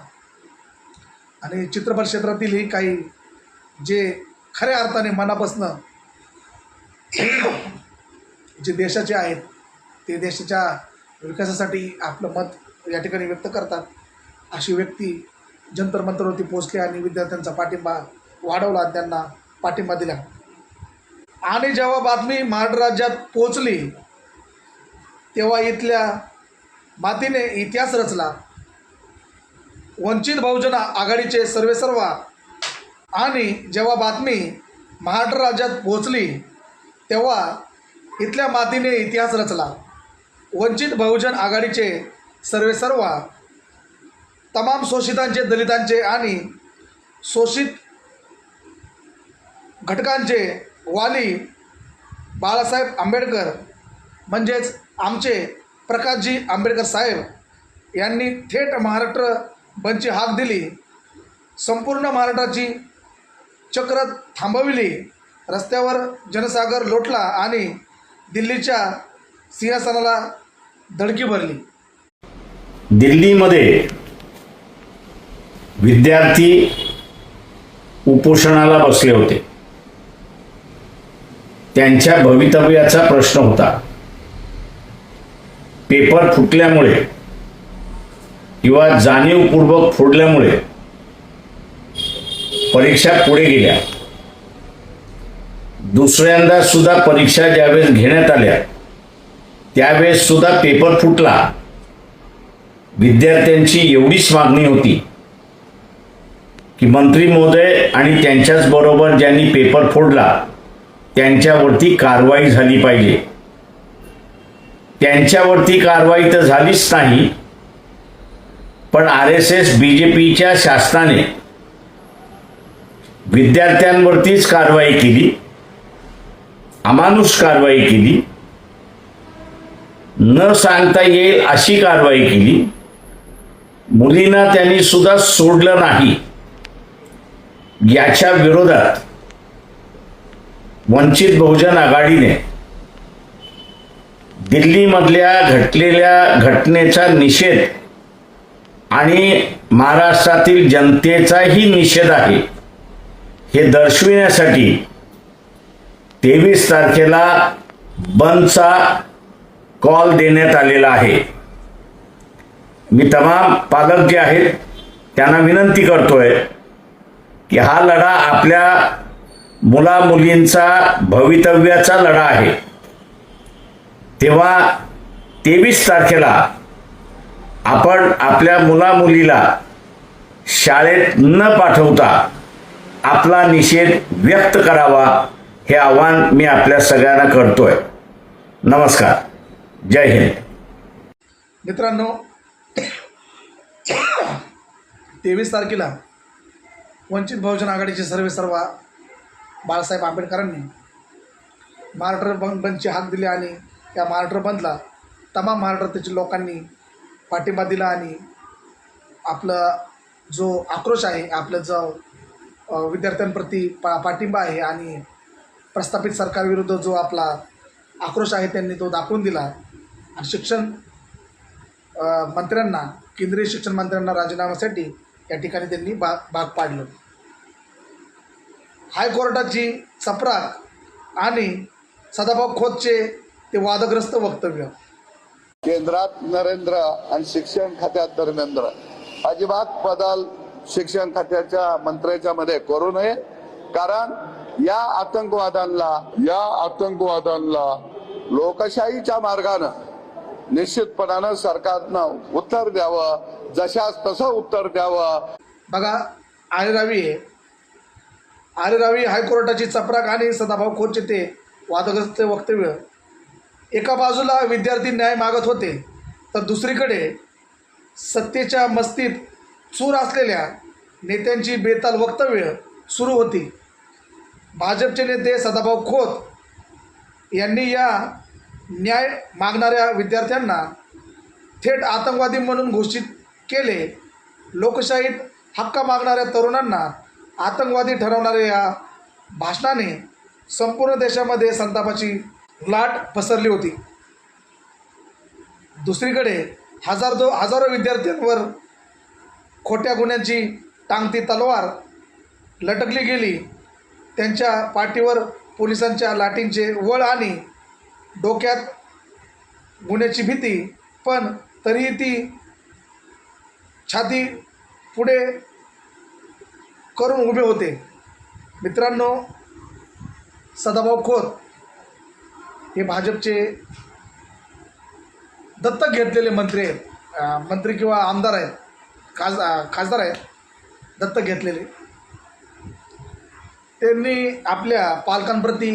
आणि चित्रपट क्षेत्रातीलही काही जे खऱ्या अर्थाने मनापासनं जे देशाचे आहेत ते देशाच्या विकासासाठी आपलं मत या ठिकाणी व्यक्त करतात. अशी व्यक्ती जंतर मंतरवरती पोचली आणि विद्यार्थ्यांचा पाठिंबा वाढवला, त्यांना पाठिंबा दिला. आणि जेव्हा बातमी महाराष्ट्र राज्यात पोचली तेव्हा इथल्या मातीने इतिहास रचला. वंचित बहुजन आघाडीचे सर्वेसर्वा आणि जेव्हा बातमी महाराष्ट्र राज्यात पोचली तेव्हा इथल्या मातीने इतिहास रचला. वंचित बहुजन आघाडीचे सर्वेसर्वा तमाम शोषितांचे, दलितांचे आणि शोषित घटकांचे वाली बाळासाहेब आंबेडकर म्हणजेच आमचे प्रकाशजी आंबेडकर साहेब यांनी थेट महाराष्ट्र बंदची हाक दिली. संपूर्ण महाराष्ट्राची चक्र थांबविली. रस्त्यावर जनसागर लोटला आणि दिल्लीच्या सिंहासनाला धडकी भरली. दिल्लीमध्ये विद्यार्थी उपोषणाला बसले होते. त्यांच्या भवितव्याचा प्रश्न होता. पेपर फुटल्यामुळे किंवा जाणीवपूर्वक फोडल्यामुळे परीक्षा पुढे गेल्या. दुसऱ्यांदा सुद्धा परीक्षा ज्यावेळेस घेण्यात आल्या त्यावेळेस सुद्धा पेपर फुटला. विद्यार्थ्यांची एवढीच मागणी होती की मंत्री महोदय आणि त्यांच्याच बरोबर ज्यांनी पेपर फोडला त्यांच्यावरती कारवाई झाली पाहिजे. त्यांच्यावरती कारवाई तर झालीच नाही, पण RSS BJPच्या शासनाने विद्यार्थ्यांवरतीच कारवाई केली, अमानुष कारवाई केली, न सांगता येईल अशी कारवाई केली. मुलींना त्यांनी सुद्धा सोडलं नाही. याच्या विरोधात वंचित बहुजन आघाडीने दिल्लीमधल्या घटलेल्या घटनेचा निषेध आणि महाराष्ट्रातील जनतेचाही निषेध आहे हे दर्शविण्यासाठी 23 तारखेला बंदचा कॉल देण्यात आलेला आहे. मी तमाम पालक जे आहेत त्यांना विनंती करतोय की हा लढा आपल्या मुला मुलींचा भवितव्याचा लढा आहे. तेव्हा 23 तारखेला आपण आपल्या मुला मुलीला शाळेत न पाठवता आपला निषेध व्यक्त करावा हे आवाहन मी आपल्या सगळ्यांना करतोय. नमस्कार. जय हिंद. मित्रांनो, 23 तारखेला वंचित बहुजन आघाडीचे सर्वेसर्वा बाळासाहेब आंबेडकरांनी महाराष्ट्र बंदची हाक दिली आणि या महाराष्ट्र बंदला तमाम महाराष्ट्रातील लोकांनी पाठिंबा दिला आणि आपला जो आक्रोश आहे, आपलं जो विद्यार्थ्यांप्रती पाठिंबा आहे आणि प्रस्थापित सरकारविरुद्ध जो आपला आक्रोश आहे त्यांनी तो दाखवून दिला. आणि शिक्षण मंत्र्यांना, केंद्रीय शिक्षण मंत्र्यांना राजीनाम्यासाठी या ठिकाणी त्यांनी भाग पाडलं. हायकोर्टाची चपराक आणि सदाभाऊ खोतचे ते वादग्रस्त वक्तव्य. केंद्रात नरेंद्र आणि शिक्षण खात्यात धर्मेंद्र अजिबात बदल शिक्षण खात्याच्या मंत्र्याच्या मध्ये करू नये. कारण या आतंकवादांना लोकशाहीच्या मार्गानं निश्चितपणानं सरकारनं उत्तर द्यावं, जशास तसं उत्तर द्यावं. बघा, आरे रावी हायकोर्टाची चपराक आणि सदाभाऊ खोतचे ते वादग्रस्त वक्तव्य. एका बाजूला विद्यार्थी न्याय मागत होते तर दुसरीकडे सत्तेच्या मस्तीत चूर असलेल्या नेत्यांची बेताल वक्तव्य सुरू होती. भाजपचे नेते सदाभाऊ खोत यांनी या न्याय मागणाऱ्या विद्यार्थ्यांना थेट आतंकवादी म्हणून घोषित केले. लोकशाहीत हक्क मागणाऱ्या तरुणांना आतंकवादी ठरवणाऱ्या या भाषणाने संपूर्ण देशामध्ये संतापाची लाट पसरली होती. दुसरीकडे हजारो विद्यार्थ्यांवर खोट्या गुन्ह्यांची टांगती तलवार लटकली गेली. त्यांच्या पाठीवर पोलिसांच्या लाठींचे वळ आणि डोक्यात गुन्ह्याची भीती, पण तरीही ती छाती पुढे करून उभे होते. मित्रांनो, सदाभाऊ खोत हे भाजपचे दत्तक घेतलेले मंत्री आहेत, मंत्री किंवा आमदार आहेत, खासदार आहेत, दत्तक घेतलेले. त्यांनी आपल्या पालकांप्रती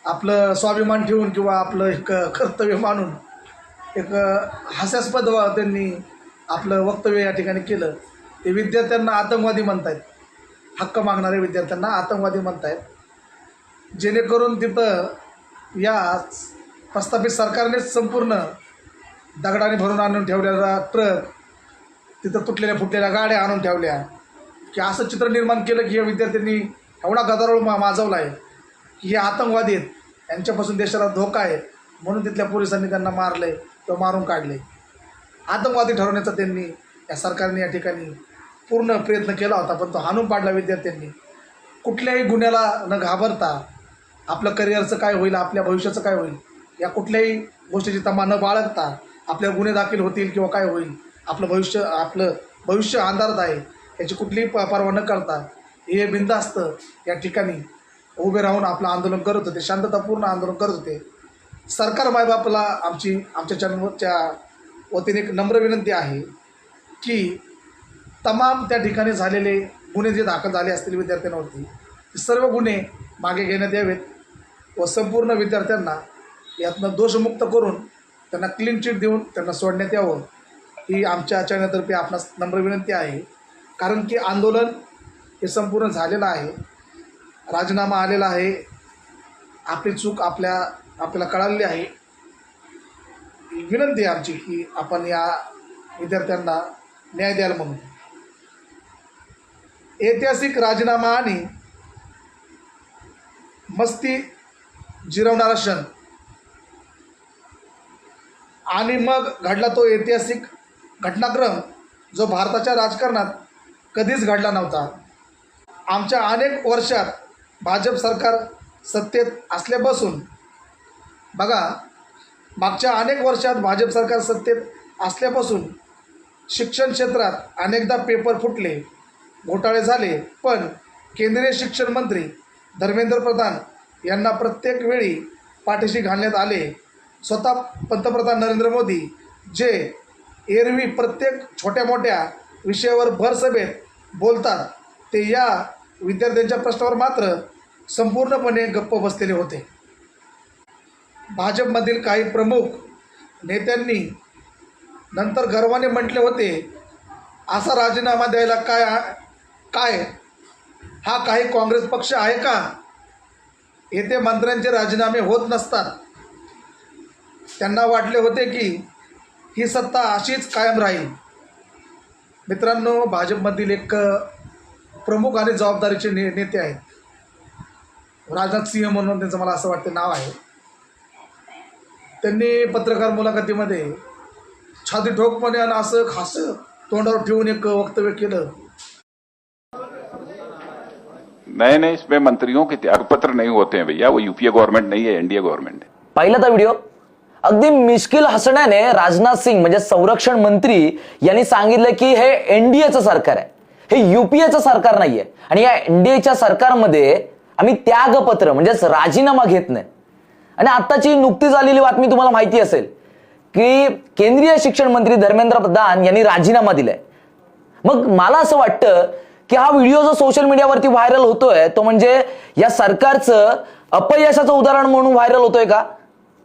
आपलं स्वाभिमान ठेवून किंवा आपलं एक कर्तव्य मानून एक हास्यास्पद त्यांनी आपलं वक्तव्य या ठिकाणी केलं. ते विद्यार्थ्यांना आतंकवादी म्हणतायत, हक्क मागणाऱ्या विद्यार्थ्यांना आतंकवादी म्हणतायत, जेणेकरून तिथं या प्रस्थापित सरकारनेच संपूर्ण दगडाने भरून आणून ठेवलेला ट्रक, तिथं तुटलेल्या फुटलेल्या गाड्या आणून ठेवल्या, की असं चित्र निर्माण केलं की या विद्यार्थ्यांनी एवढा गदारोळ माजवला आहे की हे आतंकवादी आहेत, यांच्यापासून देशाला धोका आहे, म्हणून तिथल्या पोलिसांनी त्यांना मारले किंवा मारून काढले. आतंकवादी ठरवण्याचा त्यांनी या सरकारने या ठिकाणी पूर्ण प्रयत्न केला होता, पण तो हाणून पाडला विद्यार्थ्यांनी. कुठल्याही गुन्ह्याला न घाबरता आपलं करिअरचं काय होईल, आपल्या भविष्याचं काय होईल, या कुठल्याही गोष्टीची तमा न बाळगता आपल्या गुन्हे दाखल होतील किंवा काय होईल, आपलं भविष्य अंधारात आहे याची कुठलीही पर्वा न करता हे बिनधास्त या ठिकाणी उभे राहून आपलं आंदोलन करत होते, शांततापूर्ण आंदोलन करत होते. सरकार मायबापला आमच्या चॅनलच्या वतीने एक नम्र विनंती आहे की तमाम त्या ठिकाणी झालेले गुन्हे जे दाखल झाले असतील विद्यार्थ्यांवरती, ते सर्व गुन्हे मागे घेण्यात यावेत व संपूर्ण विद्यार्थ्यांना यातनं दोषमुक्त करून त्यांना क्लीन चिट देऊन त्यांना सोडण्यात यावं, ही आमच्या चॅनलतर्फे आपणास नम्र विनंती आहे. कारण की आंदोलन हे संपूर्ण झालेलं आहे, राजीनामा आलेला आहे, आपली चूक आपल्याला कळालेली आहे. विनंती आहे आमची की आपण या विद्यार्थ्यांना न्याय द्याल म्हणून. ऐतिहासिक राजीनामा आणि मस्ती जिरवणारा क्षण आणि मग घडला तो ऐतिहासिक घटनाक्रम जो भारताच्या राजकारणात कधीच घडला नव्हता. आमच्या अनेक वर्षात भाजप सरकार सत्तेत असल्यापासून बघा, मागच्या अनेक वर्षात भाजप सरकार सत्तेत असल्यापासून शिक्षण क्षेत्रात अनेकदा पेपर फुटले, घोटाळे झाले, पण केंद्रीय शिक्षण मंत्री धर्मेंद्र प्रधान यांना प्रत्येक वेळी पाठीशी घालण्यात आले. स्वतः पंतप्रधान नरेंद्र मोदी जे एरवी प्रत्येक छोट्या मोठ्या विषयावर भरसभेत बोलतात, ते या विद्यार्थ्यांच्या प्रश्नावर मात्र संपूर्णपणे गप्प बसलेले होते. भाजपमधील काही प्रमुख नेत्यांनी नंतर गर्वाने म्हटले होते, असा राजीनामा द्यायला काय हा काही काँग्रेस पक्ष आहे का? येथे मंत्र्यांचे राजीनामे होत नसतात. त्यांना वाटले होते की ही सत्ता अशीच कायम राहील. मित्रांनो, भाजपमधील एक प्रमुख आणि जबाबदारीचे नेते आहेत, राजनाथ सिंह म्हणून त्यांचं मला असं वाटतं नाव आहे. त्यांनी पत्रकार मुलाखतीमध्ये छाती ठोकपणे आणि असं खासं तोंडावर ठेवून एक वक्तव्य केलं. नए इसमें मंत्रियों के त्यागपत्र नहीं होते हैं भैया, वो यूपीए गवर्नमेंट नहीं है, एनडीए गवर्नमेंट है. पाहिला था व्हिडिओ? अगदी मिश्किल हसण्याने राजनाथ सिंग म्हणजे संरक्षण मंत्री यांनी सांगितलं की हे एनडीएचं सरकार आहे, हे यूपीएचं सरकार नाहीये, आणि या एनडीएच्या सरकारमध्ये आम्ही त्यागपत्र म्हणजेच राजीनामा घेत नाही. आणि आताची नुकतीच आलेली बातमी तुम्हाला माहिती असेल की केंद्रीय शिक्षण मंत्री धर्मेंद्र प्रधान यांनी राजीनामा दिलाय. मग मला असं वाटतं की हा व्हिडिओ जो सोशल मीडियावरती व्हायरल होतोय तो म्हणजे या सरकारचं अपयशाचं उदाहरण म्हणून व्हायरल होतोय का?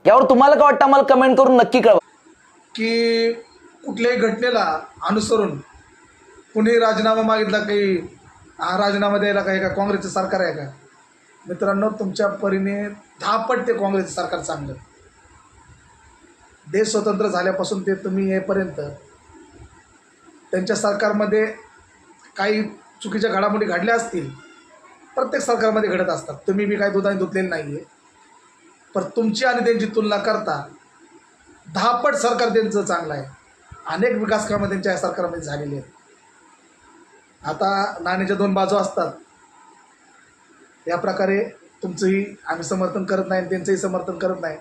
यावर तुम्हाला काय वाटतं? मला कमेंट करून नक्की कळवा की कुठल्याही घटनेला अनुसरून कुणी राजीनामा मागितला की हा राजीनामा द्यायला काय का काँग्रेसचं सरकार आहे का? मित्रांनो, तुमच्या परीने 10 पट ते काँग्रेसचं सरकार चांगलं. देश स्वतंत्र झाल्यापासून ते तुम्ही येईपर्यंत त्यांच्या सरकारमध्ये काही चुकीच्या घडामोडी घडल्या असतील, प्रत्येक सरकारमध्ये घडत असतात, तुम्ही बी काय दुधाने धुतलेलं नाही आहे. पण तुमची आणि त्यांची तुलना करता 10 पट सरकार त्यांचं चांगलं आहे. अनेक विकास कामं त्यांच्या सरकारमध्ये झालेली आहेत. आता नाण्याच्या 2 बाजू असतात, या प्रकारे तुमचंही आम्ही समर्थन करत नाही, त्यांचंही समर्थन करत नाही.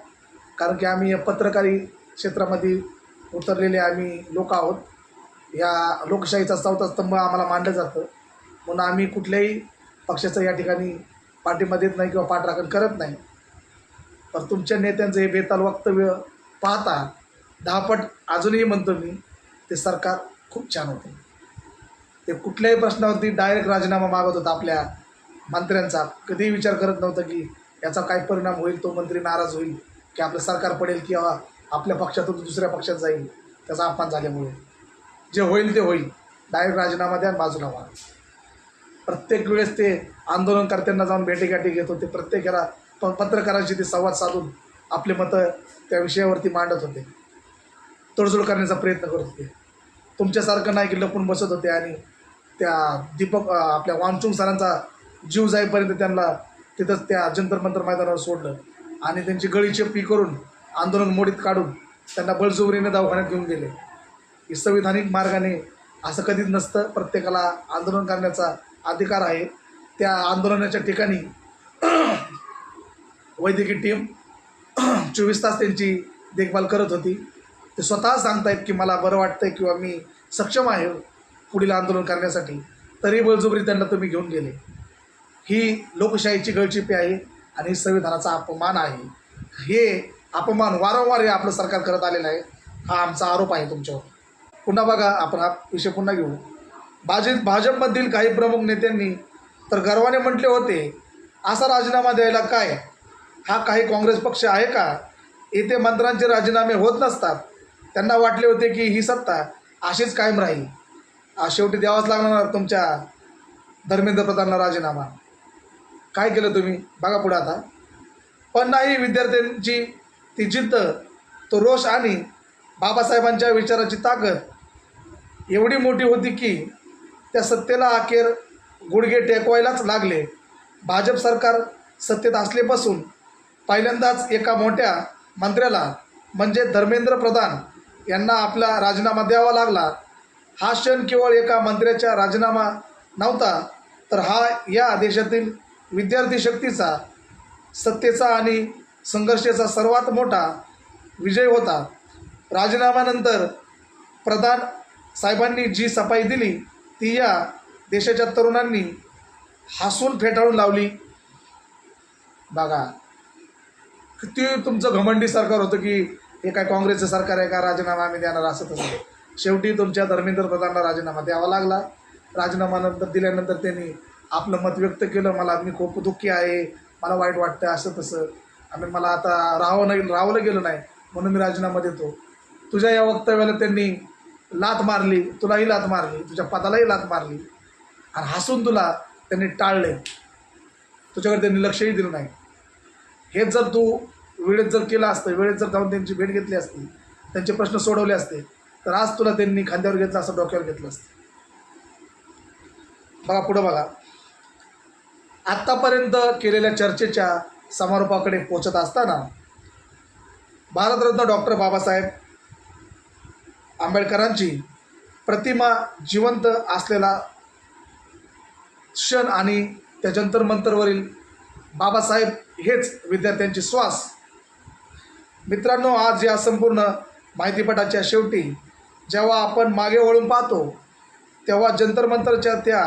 कारण की आम्ही या पत्रकारी क्षेत्रामध्ये उतरलेले आम्ही लोक आहोत. या लोकशाहीचा चौथा स्तंभ आम्हाला मानलं जातं, म्हणून आम्ही कुठल्याही पक्षाचं या ठिकाणी पाठिंबा देत नाही किंवा पाठराखण करत नाही. तर तुमच्या नेत्यांचं हे बेताल वक्तव्य पाहता 10 पट अजूनही म्हणतो मी, ते सरकार खूप छान होते. ते कुठल्याही प्रश्नावरती डायरेक्ट राजीनामा मागत होता आपल्या मंत्र्यांचा. कधीही विचार करत नव्हतं की याचा काय परिणाम होईल, तो मंत्री नाराज होईल की आपलं सरकार पडेल किंवा आपल्या पक्षातून दुसऱ्या पक्षात जाईल त्याचा अपमान झाल्यामुळे. जे होईल ते होईल, डायरेक्ट राजीनामा द्या, बाजूला व्हा. प्रत्येक वेळेस ते आंदोलनकर्त्यांना जाऊन भेटीगाठी घेत होते. प्रत्येकाला पत्रकारांशी ते संवाद साधून आपले मतं त्या विषयावरती मांडत होते, तडजोड करण्याचा प्रयत्न करत होते. तुमच्यासारखं नाही की लपून बसत होते आणि त्या आपल्या वामचुंग सरांचा जीव जाईपर्यंत त्यांना तिथंच त्या जंतर मंतर मैदानावर सोडलं आणि त्यांची गळी चेपी करून आंदोलन मोडीत काढून त्यांना बळजबरीने दवाखान्यात घेऊन गेले. ही संविधानिक मार्गाने असं कधीच नसतं. प्रत्येकाला आंदोलन करण्याचा अधिकार आहे. त्या आंदोलनाच्या ठिकाणी वैद्यकीय टीम 24 तास त्यांची देखभाल करत होती. ते स्वतः सांगतायत की मला बरं वाटतंय किंवा मी सक्षम आहे पुढील आंदोलन करण्यासाठी, तरी बळजबरी त्यांना तुम्ही घेऊन गेले. ही लोकशाहीची गळचिपी आहे आणि संविधानाचा अपमान आहे. हे अपमान वारंवार हे आपलं सरकार करत आलेलं आहे. हा आमचा आरोप आहे तुमच्यावर. पुन्हा बघा, आपण हा विषय पुन्हा घेऊ. भाजपमधील काही प्रमुख नेत्यांनी तर गर्वाने म्हटले होते, असा राजीनामा द्यायला काय, हा काही काँग्रेस पक्ष आहे का? येथे मंत्र्यांचे राजीनामे होत नसतात. त्यांना वाटले होते की ही सत्ता अशीच कायम राहील. शेवटी द्यावाच लागणार तुमच्या धर्मेंद्र प्रधानला राजीनामा. काय केलं तुम्ही बघा पुढे आता. पण नाही, विद्यार्थ्यांची ती जिद्द, तो रोष आणि बाबासाहेबांच्या विचाराची ताकद एवढी मोठी होती की त्या सत्तेला अखेर गुडघे टेकवायलाच लागले. भाजप सरकार सत्तेत असल्यापासून पहिल्यांदाच एका मोठ्या मंत्र्याला म्हणजे धर्मेंद्र प्रधान यांना आपला राजीनामा द्यावा लागला. हा क्षण केवळ एका मंत्र्याचा राजीनामा नव्हता, तर हा या देशातील विद्यार्थी शक्तीचा, सत्तेचा आणि संघर्षाचा सर्वात मोठा विजय होता. राजीनाम्यानंतर प्रधान साहेबांनी जी सफाई दिली ती या देशाच्या तरुणांनी हसून फेटाळून लावली. बघा, किती तुमचं घमंडी सरकार होतं की हे काय काँग्रेसचं सरकार आहे का, राजीनामा आम्ही देणार असं तसं. शेवटी तुमच्या धर्मेंद्र प्रधानला राजीनामा द्यावा लागला. राजीनामानंतर दिल्यानंतर त्यांनी आपलं मत व्यक्त केलं, मी खूप दुःखी आहे, मला वाईट वाटतं असं तसं, आणि मला आता राहावलं गेलं नाही म्हणून मी राजीनामा देतो. तुझ्या या वक्तव्याला त्यांनी लाथ मारली, तुलाही लाथ मारली, तुझ्या पदालाही लाथ मारली आणि हसून तुला त्यांनी टाळले. तुझ्याकडे त्यांनी लक्षही दिलं नाही. हेच जर तू वेळेत जर केलं असतं, वेळेत जर जाऊन त्यांची भेट घेतली असती, त्यांचे प्रश्न सोडवले असते, तर आज तुला त्यांनी खांद्यावर घेतलं असं, डोक्यावर घेतलं असतं. बघा पुढं बघा. आत्तापर्यंत केलेल्या चर्चेच्या समारोपाकडे पोचत असताना भारतरत्न डॉक्टर बाबासाहेब आंबेडकरांची प्रतिमा जिवंत असलेला क्षण आणि त्या जंतर मंतरवरील बाबासाहेब हेच विद्यार्थ्यांचे श्वास. मित्रांनो, आज या संपूर्ण माहितीपटाच्या शेवटी जेव्हा आपण मागे वळून पाहतो तेव्हा जंतर मंतरच्या त्या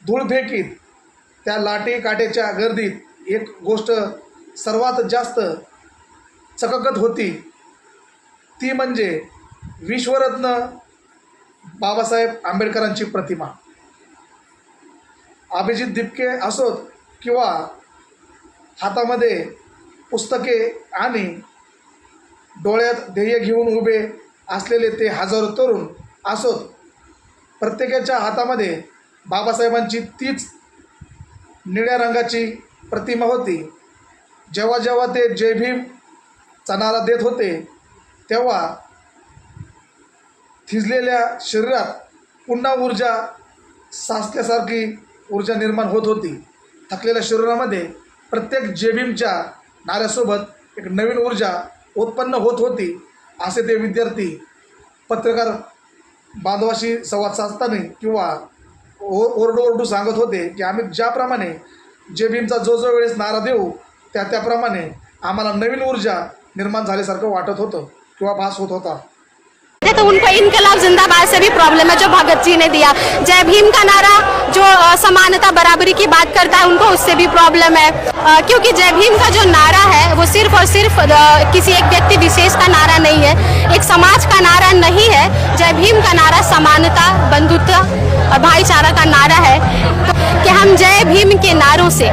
धूळफेकीत, त्या लाठी काठीच्या गर्दीत एक गोष्ट सर्वात जास्त चककत होती, ती म्हणजे विश्वरत्न बाबासाहेब आंबेडकरांची प्रतिमा. अभिजित दिपके असोत किंवा हातामध्ये पुस्तके आणि डोळ्यात ध्येय घेऊन उभे असलेले ते हजारो तरुण असोत, प्रत्येकाच्या हातामध्ये बाबासाहेबांची तीच निळ्या रंगाची प्रतिमा होती. जेव्हा जेव्हा ते जय भीमचा नारा देत होते तेव्हा थिजलेल्या शरीरात पुन्हा ऊर्जा साचल्यासारखी ऊर्जा निर्माण होत होती. थकलेल्या शरीरामध्ये प्रत्येक जय भीमच्या नाऱ्यासोबत एक नवीन ऊर्जा उत्पन्न होत होती. असे ते विद्यार्थी पत्रकार बांधवाशी संवाद साधताना किंवा ओरडू सांगत होते की आम्ही ज्याप्रमाणे जय भीमचा जो वेळेस नारा देऊ त्याप्रमाणे आम्हाला नवीन ऊर्जा निर्माण झाल्यासारखं वाटत होतं किंवा भास होत होता. तो उनको इनकलाब जिंदाबाद से भी प्रॉब्लम है जो भगत जी ने दिया. जय भीम का नारा जो समानता बराबरी की बात करता है उनको उससे भी प्रॉब्लम है, क्योंकि जय भीम का जो नारा है वो सिर्फ और सिर्फ किसी एक व्यक्ति विशेष का नारा नहीं है, एक समाज का नारा नहीं है. जय भीम का नारा समानता, बंधुत्व और भाईचारा का नारा है कि हम जय भीम के नारों से,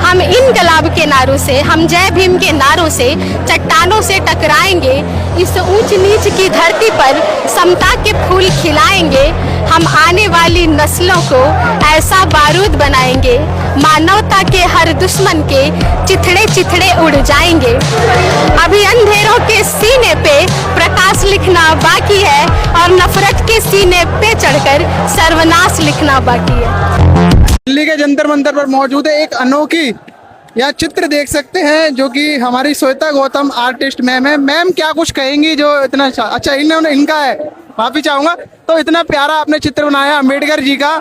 हम इनकलाब के नारों से, हम जय भीम के नारों से चट्टानों से टकराएंगे, इस ऊंच नीच की धरती पर समता के फूल खिलाएंगे, हम आने वाली नस्लों को ऐसा बारूद बनाएंगे, मानवता के हर दुश्मन के चिथड़े चिथड़े उड़ जाएंगे. अभी अंधेरों के सीने पे प्रकाश लिखना बाकी है और नफरत के सीने पे चढ़कर सर्वनाश लिखना बाकी है. दिल्ली के जंतर मंतर पर मौजूद है एक अनोखी या चित्र देख सकते हैं जो कि हमारी श्वेता गौतम आर्टिस्ट मैम है. मैम क्या कुछ कहेंगी जो इतना अच्छा इनका है, माफी चाहूंगा. तो इतना प्यारा आपने चित्र बनाया अम्बेडकर जी का,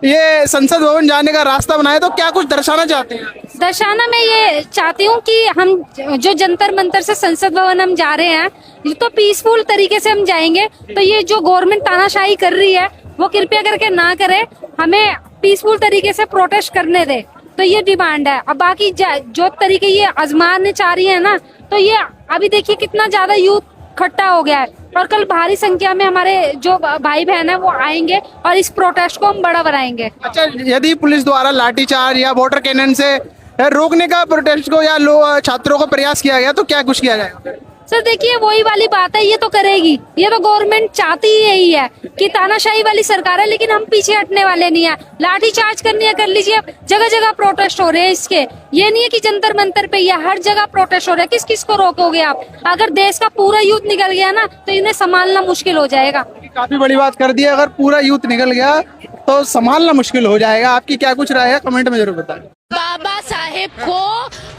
ये संसद भवन जाने का रास्ता बनाया, तो क्या कुछ दर्शाना चाहते हैं? दर्शाना मैं ये चाहती हूँ कि हम जो जंतर मंतर से संसद भवन हम जा रहे हैं ये तो पीसफुल तरीके से हम जाएंगे, तो ये जो गवर्नमेंट तानाशाही कर रही है वो कृपया करके ना करे, हमें पीसफुल तरीके से प्रोटेस्ट करने दे. तो ये डिमांड है. अब बाकी जो तरीके ये आजमाने चाह रही है ना, तो ये अभी देखिए कितना ज्यादा यूथ इकट्ठा हो गया है और कल भारी संख्या में हमारे जो भाई बहन है वो आएंगे और इस प्रोटेस्ट को हम बड़ा बनाएंगे. अच्छा, यदि पुलिस द्वारा लाठीचार्ज या वाटर कैनन से रोकने का प्रोटेस्ट को या छात्रों को प्रयास किया गया तो क्या कुछ किया जाएगा? सर देखिए वही वाली बात है, ये तो करेगी, ये तो गवर्नमेंट चाहती ही यही है कि तानाशाही वाली सरकार है, लेकिन हम पीछे हटने वाले नहीं है. लाठी चार्ज करनी है कर लीजिए, जगह जगह प्रोटेस्ट हो रहे हैं इसके. ये नहीं है कि जंतर मंतर पे या हर जगह प्रोटेस्ट हो रहे हैं. किस किस को रोकोगे आप? अगर देश का पूरा यूथ निकल गया ना तो इन्हें संभालना मुश्किल हो जाएगा. काफी बड़ी बात कर दी है, अगर पूरा यूथ निकल गया तो संभालना मुश्किल हो जाएगा. आपकी क्या कुछ राय है, कमेंट में जरूर बताएं. बाबा साहेब को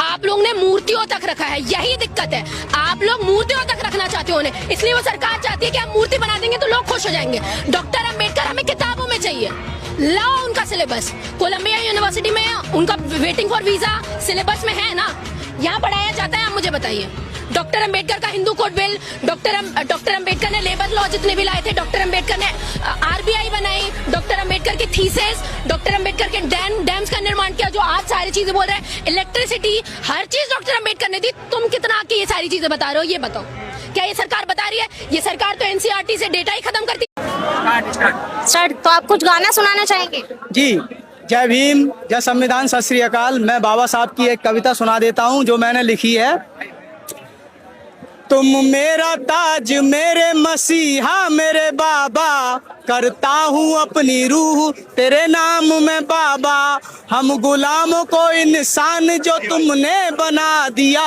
आप लोग ने मूर्तियों तक रखा है, यही दिक्कत है. आप लोग मूर्तियों तक रखना चाहते हो उन्हें, इसलिए वो सरकार चाहती है कि हम मूर्ति बना देंगे तो लोग खुश हो जाएंगे. डॉक्टर अम्बेडकर हमें किताबों में चाहिए, लाओ उनका सिलेबस. कोलंबिया यूनिवर्सिटी में उनका वेटिंग फॉर वीजा सिलेबस में है ना, यहाँ पढ़ाया जाता है. आप मुझे बताइए, डॉक्टर अम्बेडकर का Hindu code bill, doctor Ambedkar ने लेबर लॉ जितने भी लाए थे, डॉक्टर अम्बेडकर ने आरबीआई बनाई, डॉक्टर अम्बेडकर की थीसिस, डॉक्टर अम्बेडकर के डैम्स का निर्माण किया, जो आज सारी चीजें बोल रहे हैं, इलेक्ट्रिसिटी, हर चीज डॉक्टर अम्बेडकर ने दी. तुम कितना आके ये सारी चीजें बता रहे हो, ये बताओ. क्या ये सरकार बता रही है? ये सरकार तो एनसीईआरटी से डेटा ही खत्म करती. सर तो आप कुछ गाना सुनाना चाहेंगे? जी, जय भीम, जय संविधान, सत श्री अकाल. मैं बाबा साहब की एक कविता सुना देता हूँ जो मैंने लिखी है. तुम मेरा ताज, मेरे मसीहा, मेरे बाबा, करता हूँ अपनी रूह तेरे नाम में बाबा. हम गुलामों को इंसान जो तुमने बना दिया,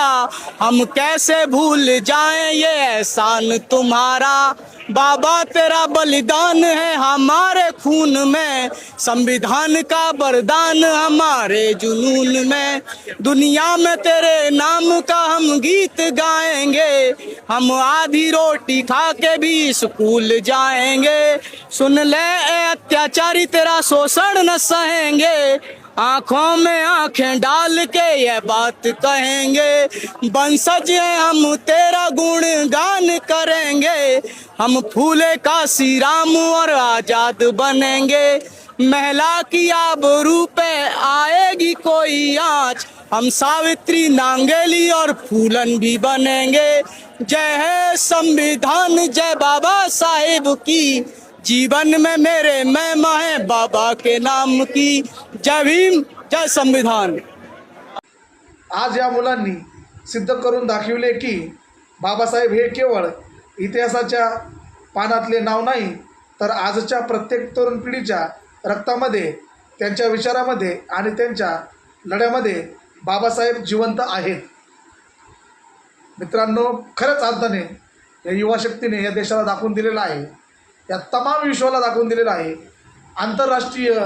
हम कैसे भूल जाएं ये एहसान तुम्हारा. बाबा तेरा बलिदान है हमारे खून में, संविधान का वरदान हमारे जुनून में. दुनिया में तेरे नाम का हम गीत गाएंगे, हम आधी रोटी खा के भी स्कूल जाएंगे. सुन ले ए अत्याचारी तेरा शोषण न सहेंगे, आंखों में आंखें डाल के ये बात कहेंगे. वंशज हैं हम तेरा गुणगान करेंगे, हम फूले काशी राम और आजाद बनेंगे. महिला की आबरू पे आएगी कोई आँच, हम सावित्री, नांगेली और फूलन भी बनेंगे. जय है संविधान, जय बाबा साहेब की, जीवन में मेरे महिमा है बाबा के नाम की. जय भीम, जय संविधान. आज या मुलांनी सिद्ध करून दाखविले की बाबासाहेब हे केवळ इतिहासाच्या पानातले नाव नाही, तर आजच्या प्रत्येक तरुण पिढीच्या रक्तामध्ये, त्यांच्या विचारामध्ये आणि त्यांच्या लढ्यामध्ये बाबासाहेब जिवंत आहेत. मित्रांनो, खरंच अर्थाने या युवाशक्तीने या देशाला दाखवून दिलेलं आहे, या तमाम विश्वाला दाखवून दिलेलं आहे. आंतरराष्ट्रीय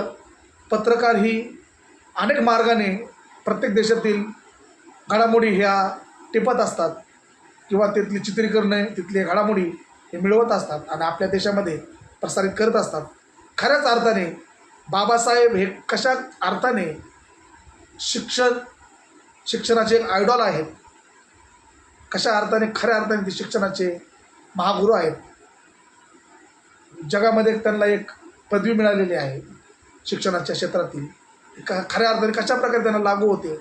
पत्रकार ही अनेक मार्गाने प्रत्येक देशातील घडामोडी ह्या टिपत असतात किंवा तिथली चित्रीकरणे, तिथली घडामोडी हे मिळवत असतात आणि आपल्या देशामध्ये प्रसारित करत असतात. खऱ्याच अर्थाने बाबासाहेब हे कशा अर्थाने शिक्षणाचे एक आयडॉल आहेत. कशा अर्थाने खऱ्या अर्थाने ते शिक्षणाचे महागुरू आहेत. जगामध्ये त्यांना एक पदवी मिळालेली आहे शिक्षणाच्या क्षेत्रातील. खऱ्या अर्थाने कशा प्रकारे त्यांना लागू होते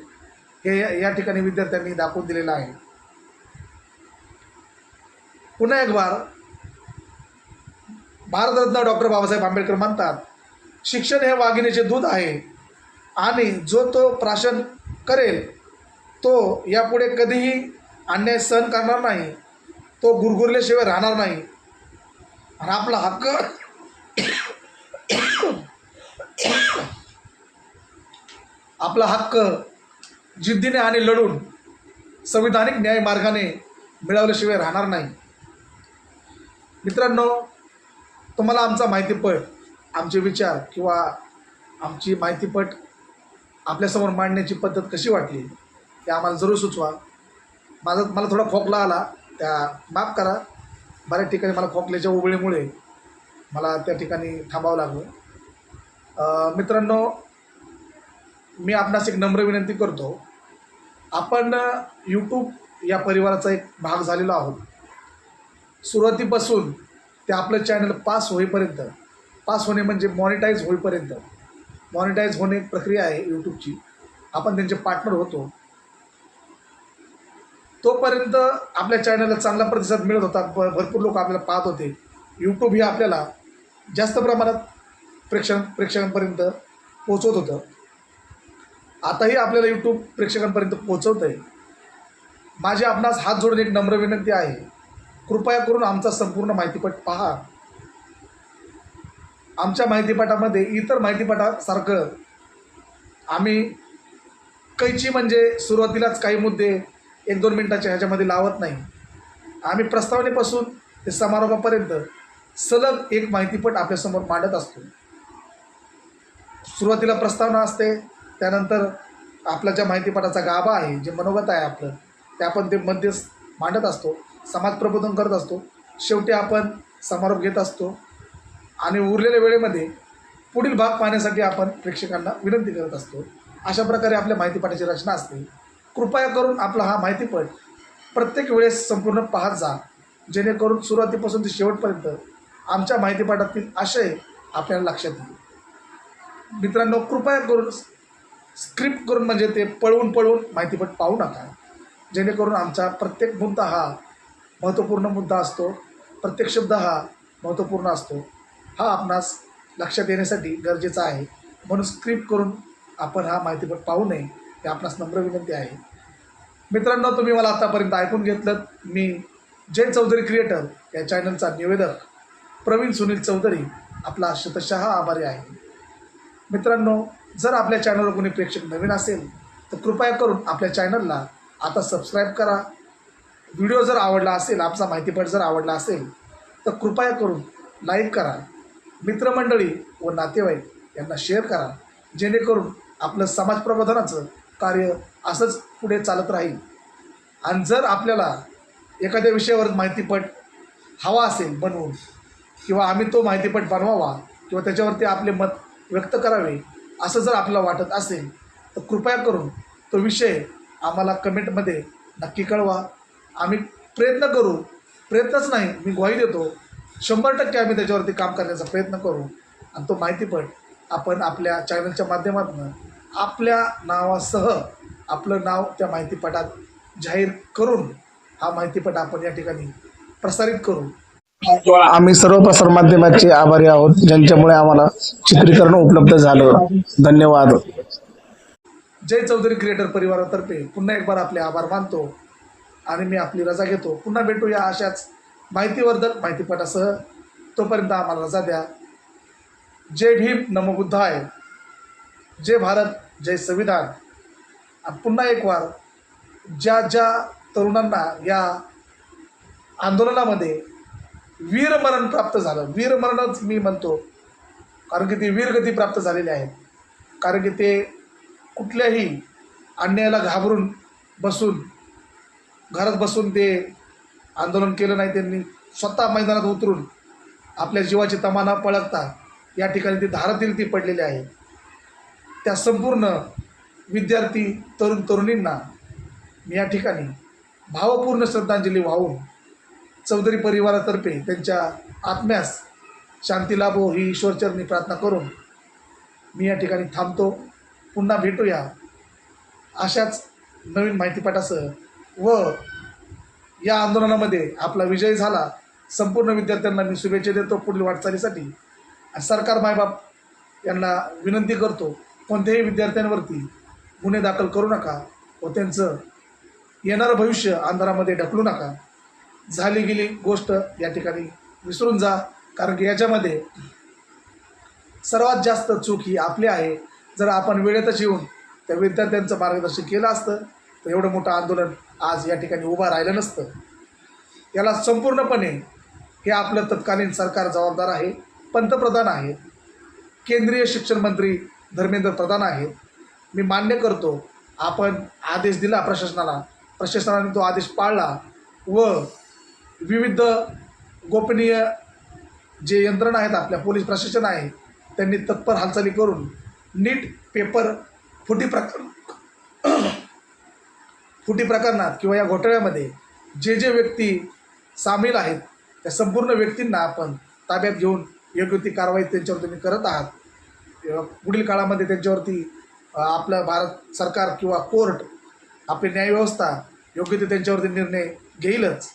हे या ठिकाणी विद्यार्थ्यांनी दाखवून दिलेलं आहे. पुन्हा एक बार भारतरत्न डॉक्टर बाबासाहेब आंबेडकर म्हणतात, शिक्षण हे वाघिणीचे दूध आहे आणि जो तो प्राशन करेल तो यापुढे कधीही अन्याय सहन करणार नाही, तो गुरगुरल्याशिवाय राहणार नाही आणि आपला हक्क जिद्दीने आणि लढून संविधानिक न्याय मार्गाने मिळवल्याशिवाय राहणार नाही. मित्रांनो, तुम्हाला आमचा माहितीपट, आमचे विचार किंवा आमची माहितीपट आपल्यासमोर मांडण्याची पद्धत कशी वाटली ते आम्हाला जरूर सुचवा. मला थोडा खोकला आला, त्या माफ करा. बऱ्याच ठिकाणी मला खोकल्याच्या उबळीमुळे मला त्या ठिकाणी थांबावं लागलं. मित्रांनो, मी आपणास एक नम्र विनंती करतो, आपण यूट्यूब या परिवाराचा एक भाग झालेलो आहोत. सुरुवातीपासून ते आपलं चॅनल पास होईपर्यंत, पास होणे म्हणजे मॉनिटाईज होईपर्यंत, मॉनिटाईज होणे एक प्रक्रिया आहे यूट्यूबची, आपण त्यांचे पार्टनर होतो. तोपर्यंत आपल्या चॅनलला चांगला प्रतिसाद मिळत होता, भरपूर लोक आपल्याला पाहत होते. यूट्यूब हे आपल्याला जास्त प्रमाणात प्रेक्षकांपर्यंत पोचवत होतं. आताही आपल्याला यूट्यूब प्रेक्षकांपर्यंत पोचवतं आहे. माझी आपणास हात जोडून एक नम्र विनंती आहे, कृपया करून आमचा संपूर्ण माहितीपट पहा. आमच्या माहितीपटामध्ये इतर माहितीपटासारखं आम्ही कैची म्हणजे सुरुवातीलाच काही मुद्दे 1-2 मिनिटाच्या ह्याच्यामध्ये लावत नाही. आम्ही प्रस्तावनेपासून ते समारोपापर्यंत सलग एक माहितीपट आपल्यासमोर मांडत असतो. सुरुवातीला प्रस्तावना असते, त्यानंतर आपला ज्या माहितीपटाचा गाभा आहे, जे मनोगत आहे आपलं, ते आपण ते मध्ये मांडत असतो, समाज प्रबोधन करत असतो. शेवटी आपण समारोप घेत असतो आणि उरलेल्या वेळेमध्ये पुढील भाग पाहण्यासाठी आपण प्रेक्षकांना विनंती करत असतो. अशा प्रकारे आपल्या माहितीपटाची रचना असते. कृपया करून आपला हा माहितीपट प्रत्येक वेळेस संपूर्ण पाहत जा, जेणेकरून सुरुवातीपासून ते शेवटपर्यंत आमच्या माहितीपटातील आशय आपल्याला लक्षात येईल. मित्रांनो, कृपया करून स्क्रिप्ट करून म्हणजे ते पळवून माहितीपट पाहू नका, जेणेकरून आमचा प्रत्येक मुद्दा हा महत्त्वपूर्ण मुद्दा असतो, प्रत्येक शब्द हा महत्त्वपूर्ण असतो. हा आपणास लक्षात येण्यासाठी गरजेचा आहे. म्हणून स्क्रिप्ट करून आपण हा माहितीपट पाहू नये, हे आपणास नम्र विनंती आहे. मित्रांनो, तुम्ही मला आतापर्यंत ऐकून घेतलं. मी जय चौधरी क्रिएटर या चॅनलचा निवेदक प्रवीण सुनील चौधरी आपला शतशः आभारी आहे. मित्रांनो, जर आपल्या चॅनलवर कोणी प्रेक्षक नवीन असेल तर कृपया करून आपल्या चॅनलला आता सबस्क्राईब करा. व्हिडिओ जर आवडला असेल, आमचा माहितीपट जर आवडला असेल तर कृपया करून लाईक करा. मित्रमंडळी व नातेवाईक यांना शेअर करा, जेणेकरून आपलं समाज प्रबोधनाचं कार्य असंच पुढे चालत राहील. आणि जर आपल्याला एखाद्या विषयावर माहितीपट हवा असेल बनवून, किंवा आम्ही तो माहितीपट बनवावा किंवा त्याच्यावरती आपले मत व्यक्त करावे असं जर आपल्याला वाटत असेल तर कृपया करून तो विषय आम्हाला कमेंटमध्ये नक्की कळवा. आम्ही प्रयत्न करू, प्रयत्नच नाही मी ग्वाही देतो, 100% आम्ही त्याच्यावरती काम करण्याचा प्रयत्न करू. आणि तो माहितीपट आपण आपल्या चॅनलच्या माध्यमातून आपल्या नावासह आपलं नाव त्या माहितीपटात जाहीर करून हा माहितीपट आपण या ठिकाणी प्रसारित करू. आम्ही सर्व प्रसार माध्यमाचे आभारी आहोत, ज्यांच्यामुळे आम्हाला चित्रीकरण उपलब्ध झालं. धन्यवाद. जय चौधरी क्रिएटर परिवारातर्फे पुन्हा एक बार आपले आभार मानतो आणि मी आपली रजा घेतो. पुन्हा भेटूया अशाच माहितीवर्धक माहितीपटासह. तोपर्यंत आम्हाला रजा द्या. जय भीम, नमो बुद्धाय, जय भारत, जय संविधान. पुन्हा एक वार ज्या तरुणांना या आंदोलनामध्ये वीरमरण प्राप्त झालं, वीरमरणच मी म्हणतो, कारण की ते वीरगती प्राप्त झालेले आहेत. कारण की ते कुठल्याही अन्यायाला घाबरून घरात बसून ते आंदोलन केलं नाही. त्यांनी स्वतः मैदानात उतरून आपल्या जीवाची तमा न पळकता या ठिकाणी ते धारातीर्थी पडलेले आहेत. त्या संपूर्ण विद्यार्थी तरुणींना मी या ठिकाणी भावपूर्ण श्रद्धांजली वाहून चौधरी परिवारातर्फे त्यांच्या आत्म्यास शांती लाभो ही ईश्वरचरणी प्रार्थना करून मी या ठिकाणी थांबतो. पुन्हा भेटूया अशाच नवीन माहितीपटासह व या आंदोलनामध्ये आपला विजय झाला. संपूर्ण विद्यार्थ्यांना मी शुभेच्छा देतो पुढील वाटचालीसाठी. आणि सरकार मायबाप यांना विनंती करतो, कोणत्याही विद्यार्थ्यांवरती गुन्हे दाखल करू नका व त्यांचं येणारं भविष्य अंधारामध्ये ढकलू नका. झाली गेली गोष्ट या ठिकाणी विसरून जा, कारण की याच्यामध्ये सर्वात जास्त चूक ही आपली आहे. जर आपण वेळेतच येऊन त्या विद्यार्थ्यांचं मार्गदर्शन केलं असतं तर एवढं मोठं आंदोलन आज या ठिकाणी उभं राहिलं नसतं. याला संपूर्णपणे हे आपलं तत्कालीन सरकार जबाबदार आहे. पंतप्रधान आहेत, केंद्रीय शिक्षण मंत्री धर्मेंद्र प्रधान आहेत. मी मान्य करतो, आपण आदेश दिला प्रशासनाने तो आदेश पाळला व विविध गोपनीय जे यंत्रणा आहेत, आपल्या पोलीस प्रशासन आहे, त्यांनी तत्पर हालचाली करून नीट पेपर फुटी प्रकरणात किंवा या घोटाळ्यामध्ये जे व्यक्ती सामील आहेत त्या संपूर्ण व्यक्तींना आपण ताब्यात घेऊन योग्य ती कारवाई त्यांच्यावर तुम्ही करत आहात. पुढील काळामध्ये त्यांच्यावरती आपलं भारत सरकार किंवा कोर्ट, आपली न्यायव्यवस्था योग्य ते त्यांच्यावरती निर्णय घेईलच.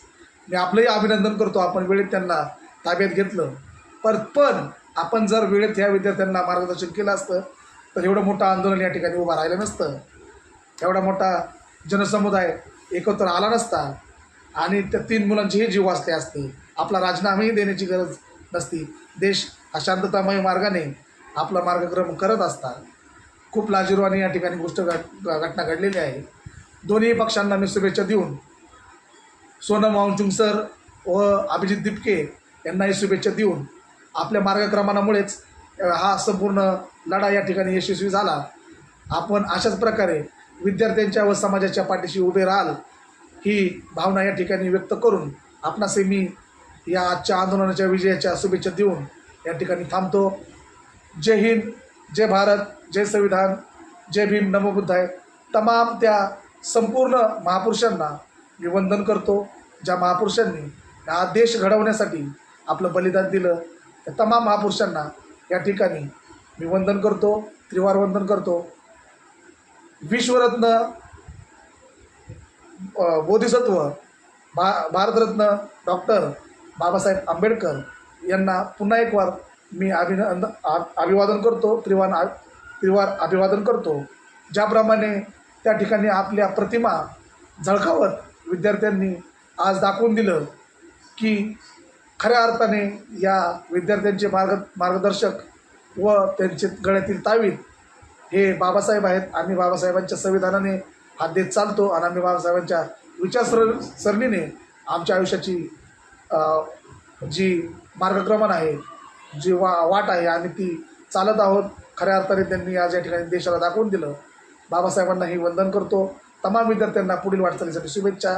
मी आपलंही अभिनंदन करतो, आपण वेळेत त्यांना ताब्यात घेतलं. पण आपण जर वेळेत ह्या विद्यार्थ्यांना मार्गदर्शन केलं असतं तर एवढं मोठं आंदोलन या ठिकाणी उभं राहिलं नसतं, एवढा मोठा जनसमुदाय एकत्र आला नसता आणि त्या 3 मुलांचेही जीव वाचले असते. आपला राजीनामाही देण्याची गरज नसती. देश हा शांततामय मार्गाने आपला मार्गक्रम करत असतात. खूप लाजिरवाणी या ठिकाणी घटना घडलेली आहे. दोन्ही पक्षांना मी शुभेच्छा देऊन सोनम वांगचुक सर व अभिजित दिपके यांनाही शुभेच्छा देऊन आपल्या मार्गक्रमणामुळेच हा संपूर्ण लढा या ठिकाणी यशस्वी झाला. आपण अशाच प्रकारे विद्यार्थ्यांच्या व समाजाच्या पाठीशी उभे राहाल ही भावना या ठिकाणी व्यक्त करून आपणास मी या आजच्या आंदोलनाच्या विजयाच्या शुभेच्छा देऊन या ठिकाणी थांबतो. जय हिंद, जय भारत, जय संविधान, जय भीम, नमो बुद्धाय. तमाम त्या संपूर्ण महापुरुषांना मी वंदन करतो, ज्या महापुरुषांनी हा देश घडवण्यासाठी आपलं बलिदान दिलं. त्या तमाम महापुरुषांना या ठिकाणी मी वंदन करतो, त्रिवार वंदन करतो. विश्वरत्न बोधिसत्व भारतरत्न डॉक्टर बाबासाहेब आंबेडकर यांना पुन्हा एक वार मी अभिवादन करतो, त्रिवार अभिवादन करतो. ज्याप्रमाणे त्या ठिकाणी आपल्या प्रतिमा झळकावत विद्यार्थ्यांनी आज दाखवून दिलं की खऱ्या अर्थाने या विद्यार्थ्यांचे मार्गदर्शक व त्यांचे गळ्यातील तावीत हे बाबासाहेब आहेत. आम्ही बाबासाहेबांच्या संविधानाने हात देत चालतो आणि आम्ही बाबासाहेबांच्या विचारसरणीने आमच्या आयुष्याची जी मार्गक्रमण आहे, जी वाट आहे, आम्ही ती चालत आहोत. खऱ्या अर्थाने त्यांनी आज या ठिकाणी देशाला दाखवून दिलं. बाबासाहेबांनाही वंदन करतो. तमाम विद्यार्थ्यांना पुढील वाटचालीसाठी शुभेच्छा.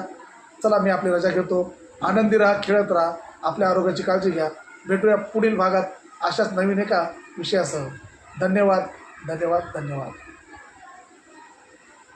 चला, मी आपली रजा घेतो. आनंदी राहा, खेळत राहा, आपल्या आरोग्याची काळजी घ्या. भेटूया पुढील भागात अशाच नवीन एका विषयासह. धन्यवाद, धन्यवाद, धन्यवाद.